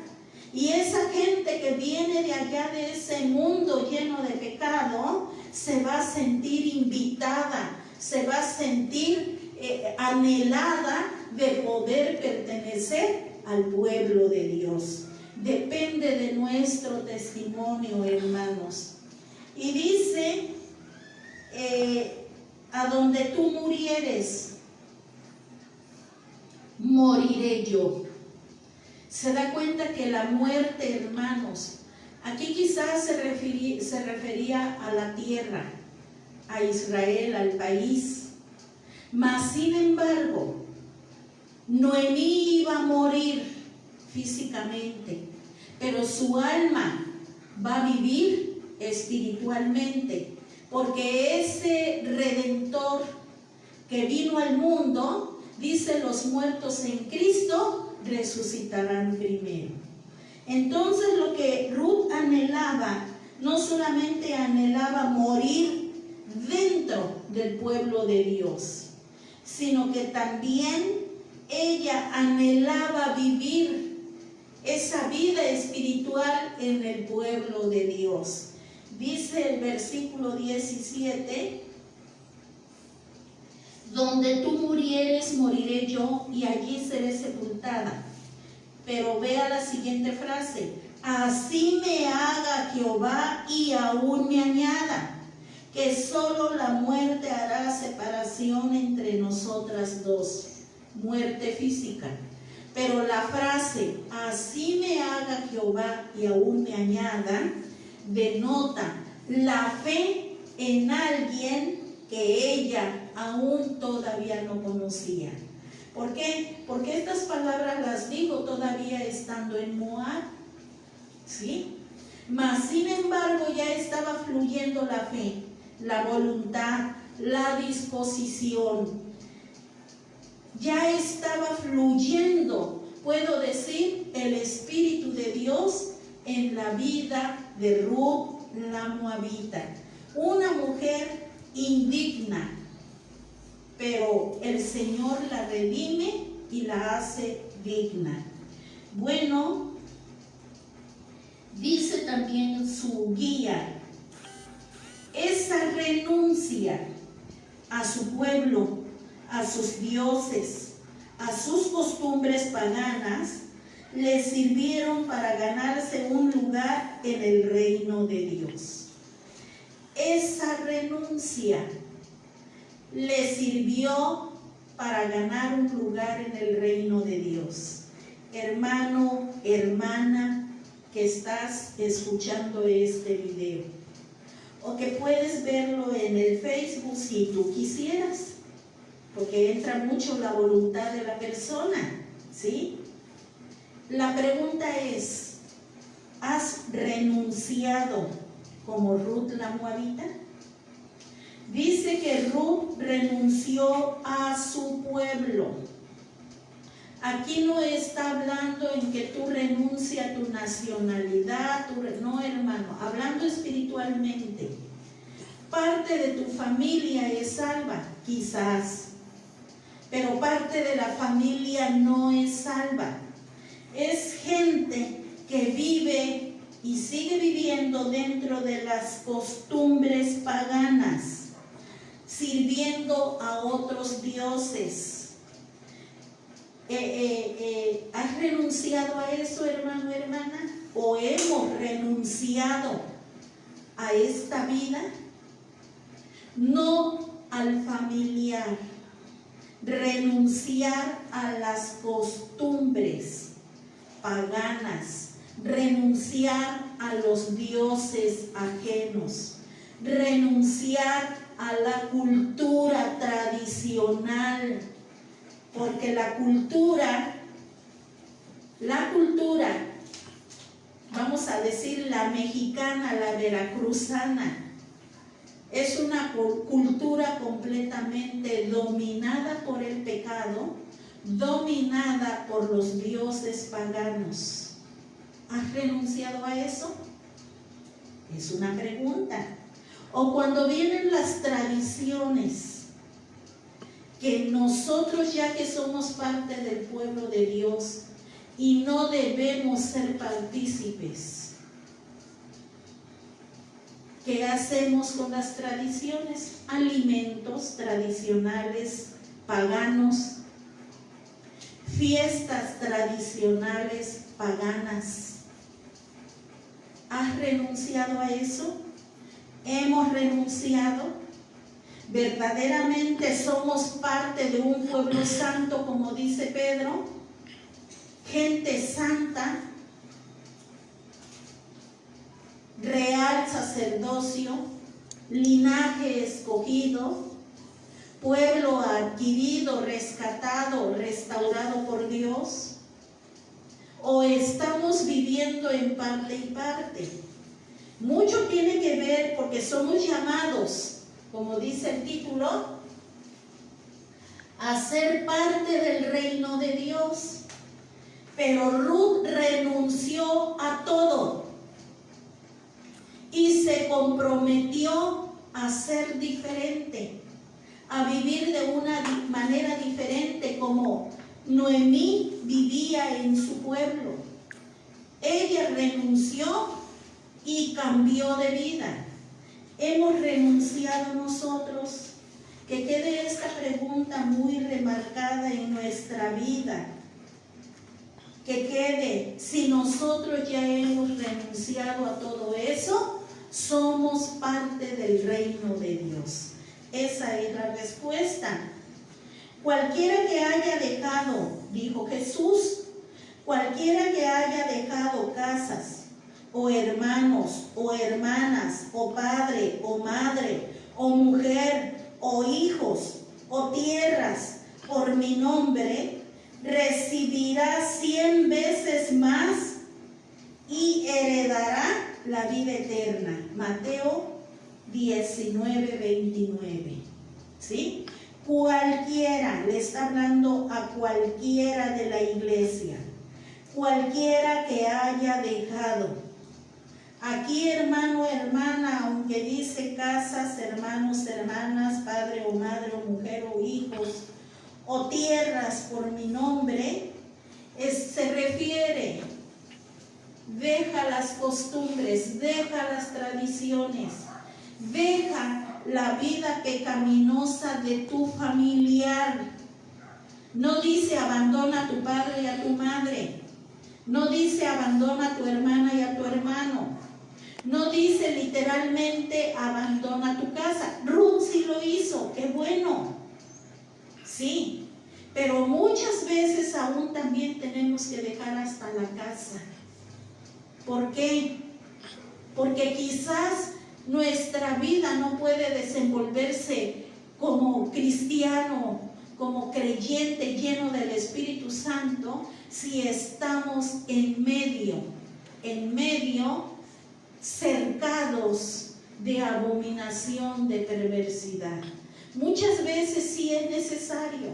Y esa gente que viene de allá, de ese mundo lleno de pecado, se va a sentir invitada, se va a sentir anhelada de poder pertenecer al pueblo de Dios. Depende de nuestro testimonio, hermanos. Y dice, a donde tú murieres, moriré yo. Se da cuenta que la muerte, hermanos, aquí quizás se refería a la tierra, a Israel, al país. Mas sin embargo, Noemí iba a morir físicamente, pero su alma va a vivir espiritualmente, porque ese Redentor que vino al mundo, dice: los muertos en Cristo resucitarán primero. Entonces, lo que Ruth anhelaba, no solamente anhelaba morir dentro del pueblo de Dios, sino que también ella anhelaba vivir esa vida espiritual en el pueblo de Dios. Dice el versículo 17: donde tú murieres, moriré yo, y allí seré sepultada. Pero vea la siguiente frase: así me haga Jehová y aún me añada, que solo la muerte hará separación entre nosotras dos. Muerte física. Pero la frase así me haga Jehová y aún me añada denota la fe en alguien que ella aún todavía no conocía. ¿Por qué? Porque estas palabras las dijo todavía estando en Moab, ¿sí? Mas sin embargo ya estaba fluyendo la fe, la voluntad, la disposición. Ya estaba fluyendo, puedo decir, el Espíritu de Dios en la vida de Ruth la Moabita. Una mujer indigna, pero el Señor la redime y la hace digna. Bueno, dice también su guía, esa renuncia a su pueblo, a sus dioses, a sus costumbres paganas, le sirvieron para ganarse un lugar en el reino de Dios. Esa renuncia le sirvió para ganar un lugar en el reino de Dios. Hermano, hermana, que estás escuchando este video, o que puedes verlo en el Facebook si tú quisieras, porque entra mucho la voluntad de la persona, ¿sí? La pregunta es, ¿has renunciado como Ruth la Moabita? Dice que Ruth renunció a su pueblo. Aquí no está hablando en que tú renuncias a tu nacionalidad, no, hermano, hablando espiritualmente. Parte de tu familia es salva, quizás, pero parte de la familia no es salva. Es gente que vive y sigue viviendo dentro de las costumbres paganas, sirviendo a otros dioses. ¿Has renunciado a eso, hermano, hermana? ¿O hemos renunciado a esta vida? No al familiar, renunciar a las costumbres paganas, renunciar a los dioses ajenos, renunciar a la cultura tradicional, porque la cultura, vamos a decir la mexicana, la veracruzana, es una cultura completamente dominada por el pecado, dominada por los dioses paganos. ¿Has renunciado a eso? Es una pregunta. O cuando vienen las tradiciones, que nosotros, ya que somos parte del pueblo de Dios y no debemos ser partícipes, ¿qué hacemos con las tradiciones? Alimentos tradicionales paganos, fiestas tradicionales paganas. ¿Has renunciado a eso? ¿Hemos renunciado? ¿Verdaderamente somos parte de un pueblo santo, como dice Pedro? Gente santa, real sacerdocio, linaje escogido, pueblo adquirido, rescatado, restaurado por Dios. ¿O estamos viviendo en parte y parte? Mucho tiene que ver porque somos llamados, como dice el título, a ser parte del reino de Dios. Pero Ruth renunció a todo y se comprometió a ser diferente, a vivir de una manera diferente como Noemí vivía en su pueblo. Ella renunció y cambió de vida. ¿Hemos renunciado nosotros? Que quede esta pregunta muy remarcada en nuestra vida. Que quede, si nosotros ya hemos renunciado a todo eso, somos parte del reino de Dios. Esa es la respuesta. Cualquiera que haya dejado, dijo Jesús, cualquiera que haya dejado casas, o hermanos, o hermanas, o padre, o madre, o mujer, o hijos, o tierras, por mi nombre, recibirá 100 veces más y heredará la vida eterna. Mateo 19:29. ¿Sí? Cualquiera, le está hablando a cualquiera de la iglesia, cualquiera que haya dejado. Aquí, hermano, hermana, aunque dice casas, hermanos, hermanas, padre o madre o mujer o hijos o tierras por mi nombre, se refiere, deja las costumbres, deja las tradiciones, deja la vida pecaminosa de tu familiar. No dice abandona a tu padre y a tu madre. No dice abandona a tu hermana y a tu hermano. No dice literalmente abandona tu casa. Ruth sí lo hizo, qué bueno. Sí, pero muchas veces aún también tenemos que dejar hasta la casa. ¿Por qué? Porque quizás nuestra vida no puede desenvolverse como cristiano, como creyente lleno del Espíritu Santo, si estamos en medio cercados de abominación, de perversidad. Muchas veces sí es necesario,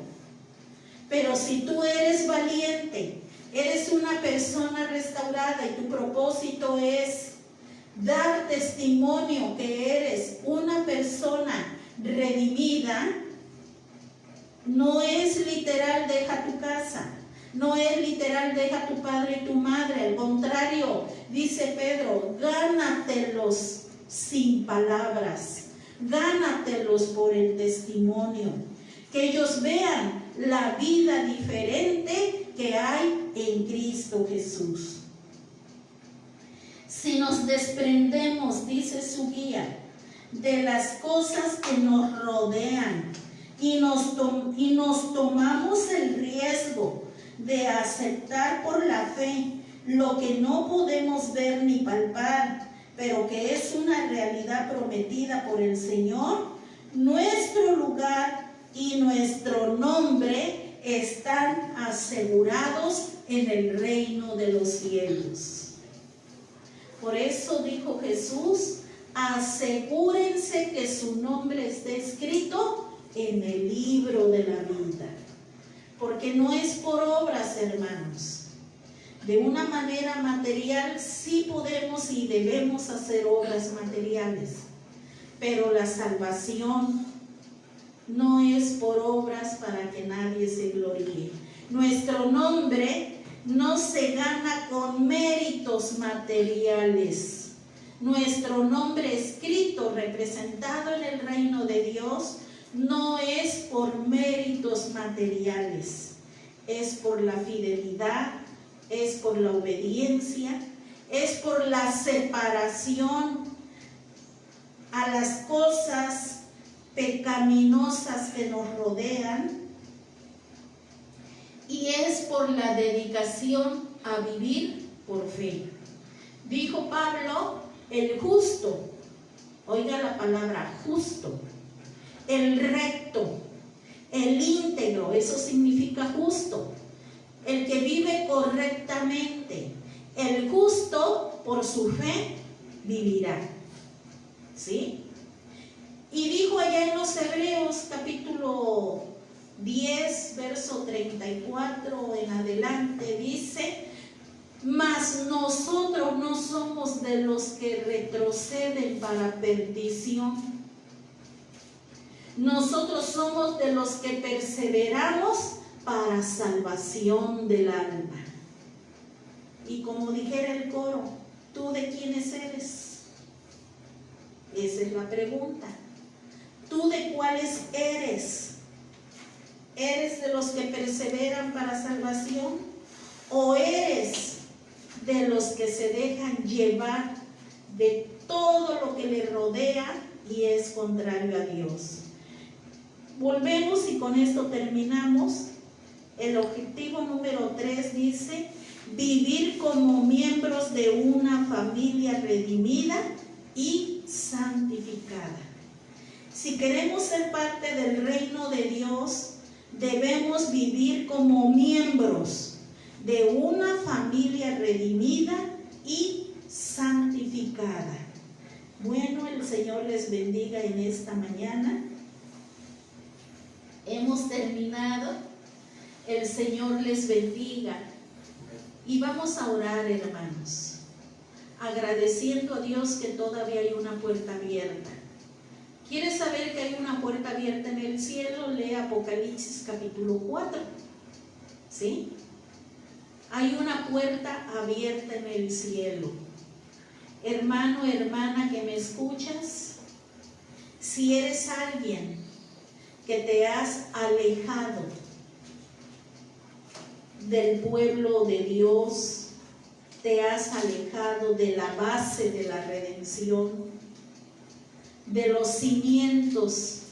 pero si tú eres valiente, eres una persona restaurada y tu propósito es dar testimonio que eres una persona redimida, no es literal deja tu casa, no es literal deja tu padre y tu madre. Al contrario, dice Pedro, gánatelos sin palabras, gánatelos por el testimonio, que ellos vean la vida diferente que hay en Cristo Jesús. Si nos desprendemos, dice su guía, de las cosas que nos rodean y nos tomamos el riesgo de aceptar por la fe lo que no podemos ver ni palpar, pero que es una realidad prometida por el Señor, nuestro lugar y nuestro nombre están asegurados en el reino de los cielos. Por eso dijo Jesús, asegúrense que su nombre esté escrito en el libro de la vida. Porque no es por obras, hermanos. De una manera material sí podemos y debemos hacer obras materiales, pero la salvación no es por obras para que nadie se gloríe. Nuestro nombre no se gana con méritos materiales. Nuestro nombre escrito, representado en el reino de Dios, no es por méritos materiales, es por la fidelidad, es por la obediencia, es por la separación a las cosas pecaminosas que nos rodean, y es por la dedicación a vivir por fe. Dijo Pablo, el justo, oiga la palabra justo, el recto, el íntegro, eso significa justo, el que vive correctamente, el justo por su fe vivirá. ¿Sí? Y dijo allá en los Hebreos capítulo 10, verso 34 en adelante, dice, mas nosotros no somos de los que retroceden para perdición. Nosotros somos de los que perseveramos para salvación del alma. Y como dijera el coro, ¿tú de quiénes eres? Esa es la pregunta. ¿Tú de cuáles eres? ¿Eres de los que perseveran para salvación? ¿O eres de los que se dejan llevar de todo lo que le rodea y es contrario a Dios? Volvemos y con esto terminamos. El objetivo número 3 dice, vivir como miembros de una familia redimida y santificada. Si queremos ser parte del reino de Dios, debemos vivir como miembros de una familia redimida y santificada. santificada. Bueno, el Señor les bendiga en esta mañana. Hemos terminado. El Señor les bendiga. Y vamos a orar, hermanos, agradeciendo a Dios que todavía hay una puerta abierta. ¿Quieres saber que hay una puerta abierta en el cielo? Lee Apocalipsis capítulo 4. ¿Sí? Hay una puerta abierta en el cielo. Hermano, hermana que me escuchas, si eres alguien que te has alejado del pueblo de Dios, te has alejado de la base de la redención, de los cimientos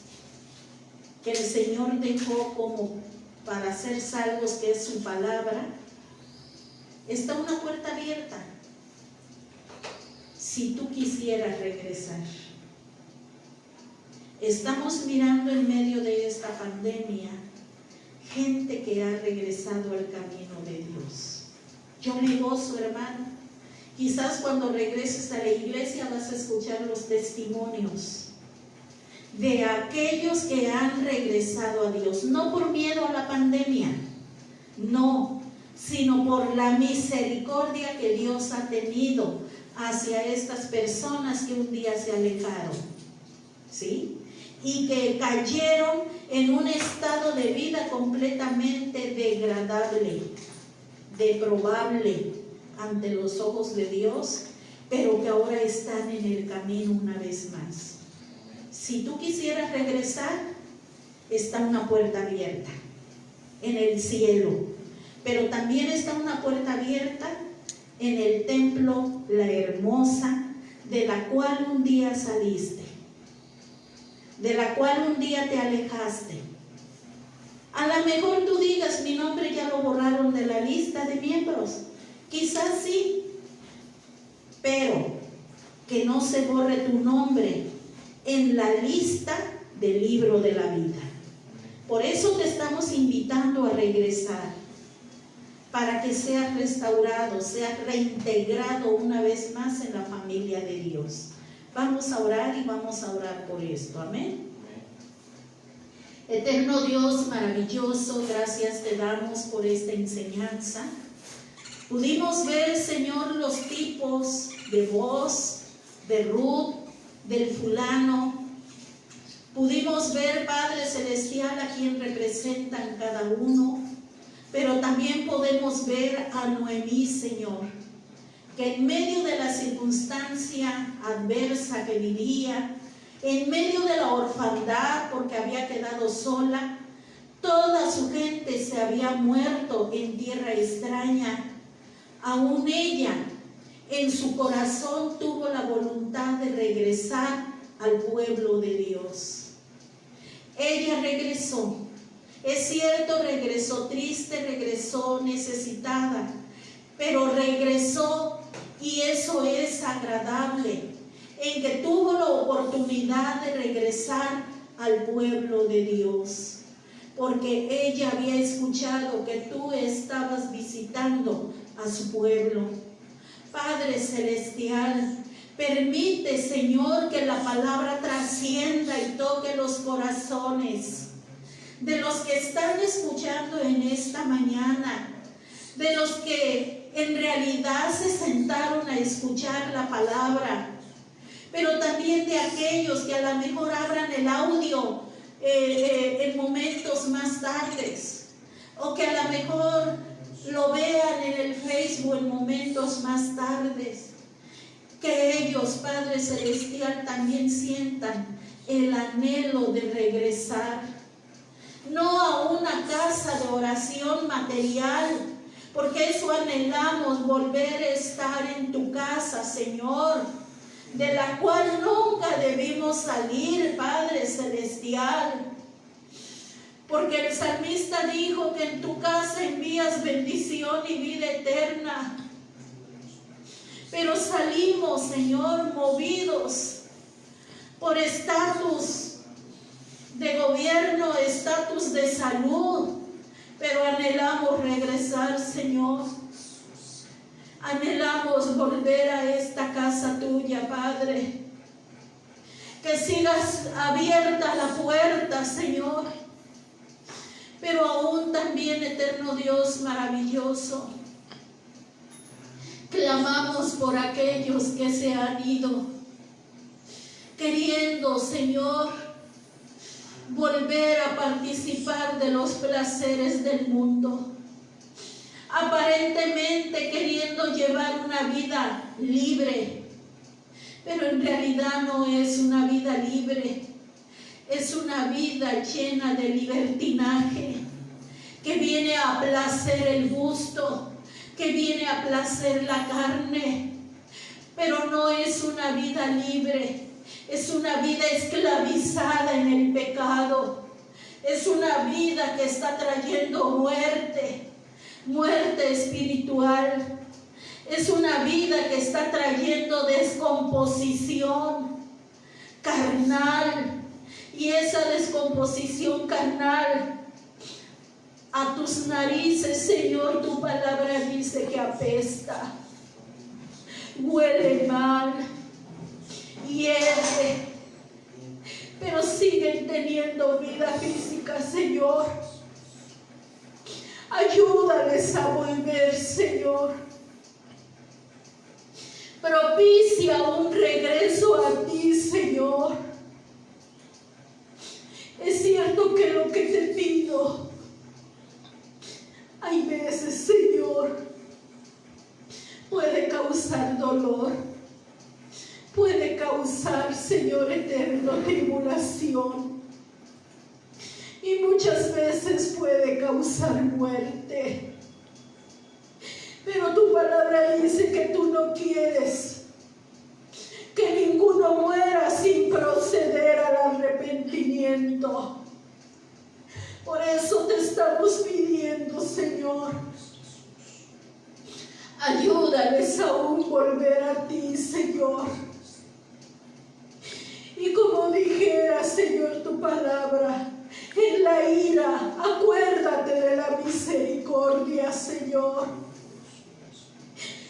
que el Señor dejó como para ser salvos, que es su palabra, está una puerta abierta. Si tú quisieras regresar, estamos mirando en medio de esta pandemia gente que ha regresado al camino de Dios. Yo me gozo, hermano. Quizás cuando regreses a la iglesia vas a escuchar los testimonios de aquellos que han regresado a Dios, no por miedo a la pandemia, no, sino por la misericordia que Dios ha tenido hacia estas personas que un día se alejaron, ¿sí? Y que cayeron en un estado de vida completamente degradable, deprobable ante los ojos de Dios, pero que ahora están en el camino una vez más. Si tú quisieras regresar, está una puerta abierta en el cielo, pero también está una puerta abierta en el templo, la hermosa, de la cual un día saliste, de la cual un día te alejaste. A lo mejor tú digas, mi nombre ya lo borraron de la lista de miembros. Quizás sí, pero que no se borre tu nombre en la lista del libro de la vida. Por eso te estamos invitando a regresar, para que seas restaurado, seas reintegrado una vez más en la familia de Dios. Vamos a orar y vamos a orar por esto. Amén. Eterno Dios maravilloso, gracias te damos por esta enseñanza. Pudimos ver, Señor, los tipos de voz, de Ruth, del fulano. Pudimos ver, Padre Celestial, a quien representan cada uno. Pero también podemos ver a Noemí, Señor, que en medio de la circunstancia adversa que vivía, en medio de la orfandad porque había quedado sola, toda su gente se había muerto en tierra extraña, aún ella en su corazón tuvo la voluntad de regresar al pueblo de Dios. Ella regresó. Es cierto, regresó triste, regresó necesitada, pero regresó, y eso es agradable, en que tuvo la oportunidad de regresar al pueblo de Dios, porque ella había escuchado que tú estabas visitando a su pueblo. Padre Celestial, permite, Señor, que la palabra trascienda y toque los corazones de los que están escuchando en esta mañana, de los que en realidad se sentaron a escuchar la palabra, pero también de aquellos que a lo mejor abran el audio en momentos más tardes, o que a lo mejor lo vean en el Facebook en momentos más tardes. Que ellos, Padre Celestial, también sientan el anhelo de regresar, no a una casa de oración material, porque eso anhelamos, volver a estar en tu casa, Señor, de la cual nunca debimos salir, Padre Celestial, porque el salmista dijo que en tu casa envías bendición y vida eterna. Pero salimos, Señor, movidos por estatus de gobierno, estatus de salud, pero anhelamos regresar, Señor. Anhelamos volver a esta casa tuya, Padre. Que sigas abierta la puerta, Señor. Pero aún también, eterno Dios maravilloso, clamamos por aquellos que se han ido, queriendo, Señor, volver a participar de los placeres del mundo. Aparentemente queriendo llevar una vida libre, pero en realidad no es una vida libre. Es una vida llena de libertinaje, que viene a placer el gusto, que viene a placer la carne, pero no es una vida libre, es una vida esclavizada en el pecado, es una vida que está trayendo muerte, muerte espiritual, es una vida que está trayendo descomposición carnal. Y esa descomposición carnal, a tus narices, Señor, tu palabra dice que apesta, huele mal, hiede, pero siguen teniendo vida física, Señor. Ayúdales a volver, Señor. Propicia un regreso a ti, Señor. Es cierto que lo que te pido, hay veces, Señor, puede causar dolor, puede causar, Señor eterno, tribulación, y muchas veces puede causar muerte. Pero tu palabra dice que tú no quieres que ninguno muera sin proceder al arrepentimiento. Por eso te estamos pidiendo, Señor, ayúdales aún volver a ti, Señor. Y como dijera, Señor, tu palabra, en la ira, acuérdate de la misericordia, Señor.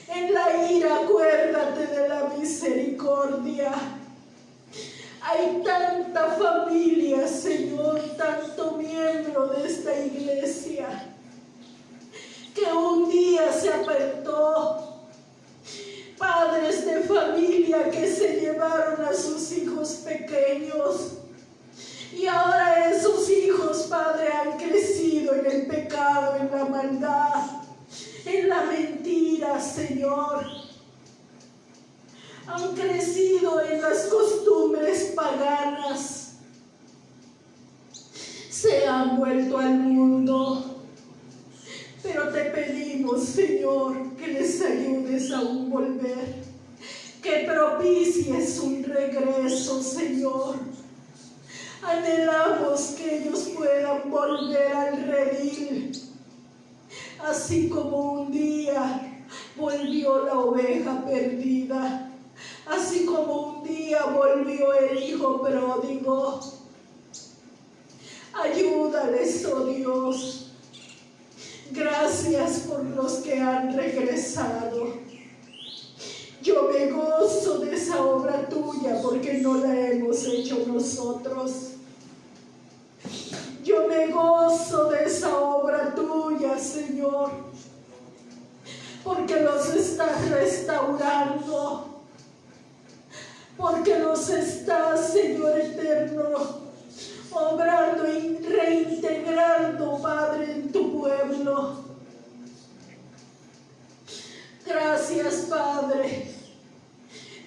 En la ira, acuérdate de la misericordia. Hay tanta familia, Señor, tanto miembro de esta iglesia, que un día se apartó. Padres de familia que se llevaron a sus hijos pequeños. Y ahora esos hijos, Padre, han crecido en el pecado, en la maldad, en la mentira, Señor. Han crecido en las costumbres paganas. Se han vuelto al mundo. Pero te pedimos, Señor, que les ayudes a un volver. Que propicies un regreso, Señor. Anhelamos que ellos puedan volver al redil. Así como un día volvió la oveja perdida, así como un día volvió el hijo pródigo. Ayúdales, oh Dios. Gracias por los que han regresado. Yo me gozo de esa obra tuya porque no la hemos hecho nosotros. Yo me gozo de esa obra tuya, Señor, porque los estás restaurando, porque los estás, Señor eterno, obrando y reintegrando, Padre, en tu pueblo. Gracias, Padre.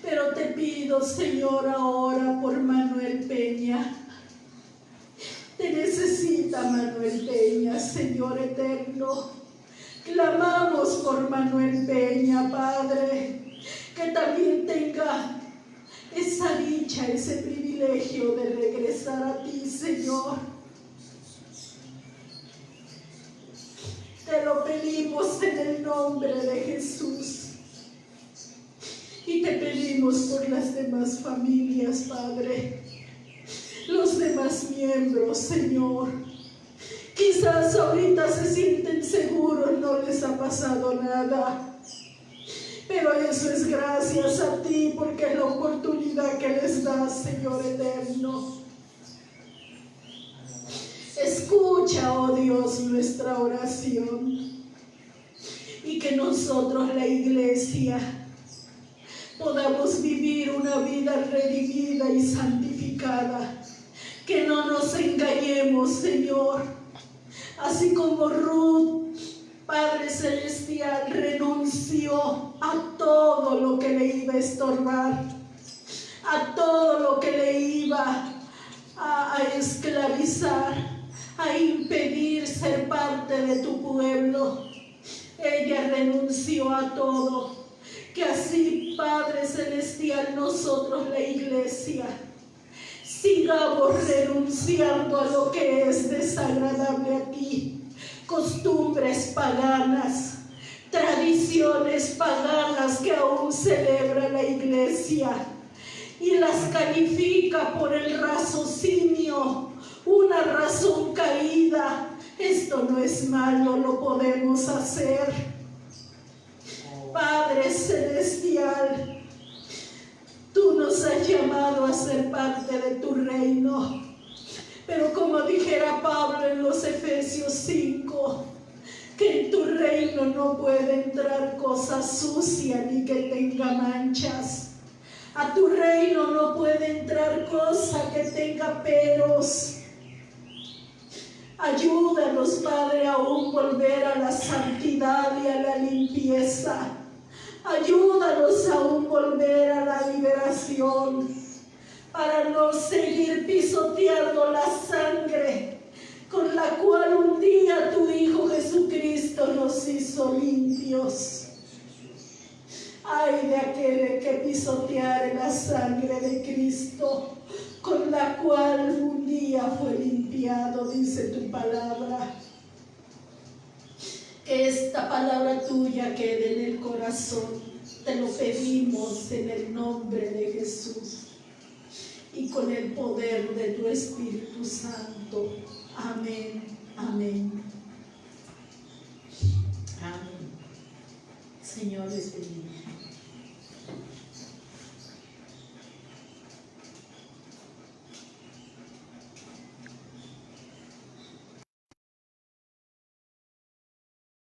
Pero te pido, Señor, ahora por Manuel Peña. Te necesita Manuel Peña, Señor eterno. Clamamos por Manuel Peña, Padre, que también tenga esa dicha, ese privilegio de regresar a ti, Señor. Te lo pedimos en el nombre de Jesús. Y te pedimos por las demás familias, Padre, los demás miembros, Señor. Quizás ahorita se sienten seguros, no les ha pasado nada, Pero eso es gracias a ti, porque es la oportunidad que les das, Señor eterno. Escucha, oh Dios, nuestra oración, y que nosotros, la iglesia, podamos vivir una vida redimida y santificada. Que no nos engañemos, Señor. Así como Ruth, Padre Celestial, renunció a todo lo que le iba a estorbar, a todo lo que le iba a esclavizar, a impedir ser parte de tu pueblo. Ella renunció a todo. Que así, Padre Celestial, nosotros, la iglesia, sigamos renunciando a lo que es desagradable a ti. Costumbres paganas, tradiciones paganas que aún celebra la iglesia y las califica por el raciocinio, una razón caída. Esto no es malo, lo podemos hacer. Padre Celestial, tú nos has llamado a ser parte de tu reino, pero como dijera Pablo en los Efesios 5, que en tu reino no puede entrar cosa sucia ni que tenga manchas. A tu reino no puede entrar cosa que tenga peros. Ayúdanos, Padre, a aún volver a la santidad y a la limpieza. Ayúdanos a aún volver a la liberación, para no seguir pisoteando la sangre con la cual un día tu Hijo Jesucristo nos hizo limpios. Ay de aquel que pisoteare la sangre de Cristo, con la cual un día fue limpiado, dice tu palabra. Que esta palabra tuya quede en el corazón. Te lo pedimos en el nombre de Jesús y con el poder de tu Espíritu Santo. Amén, amén. Amén. Señor les bendiga.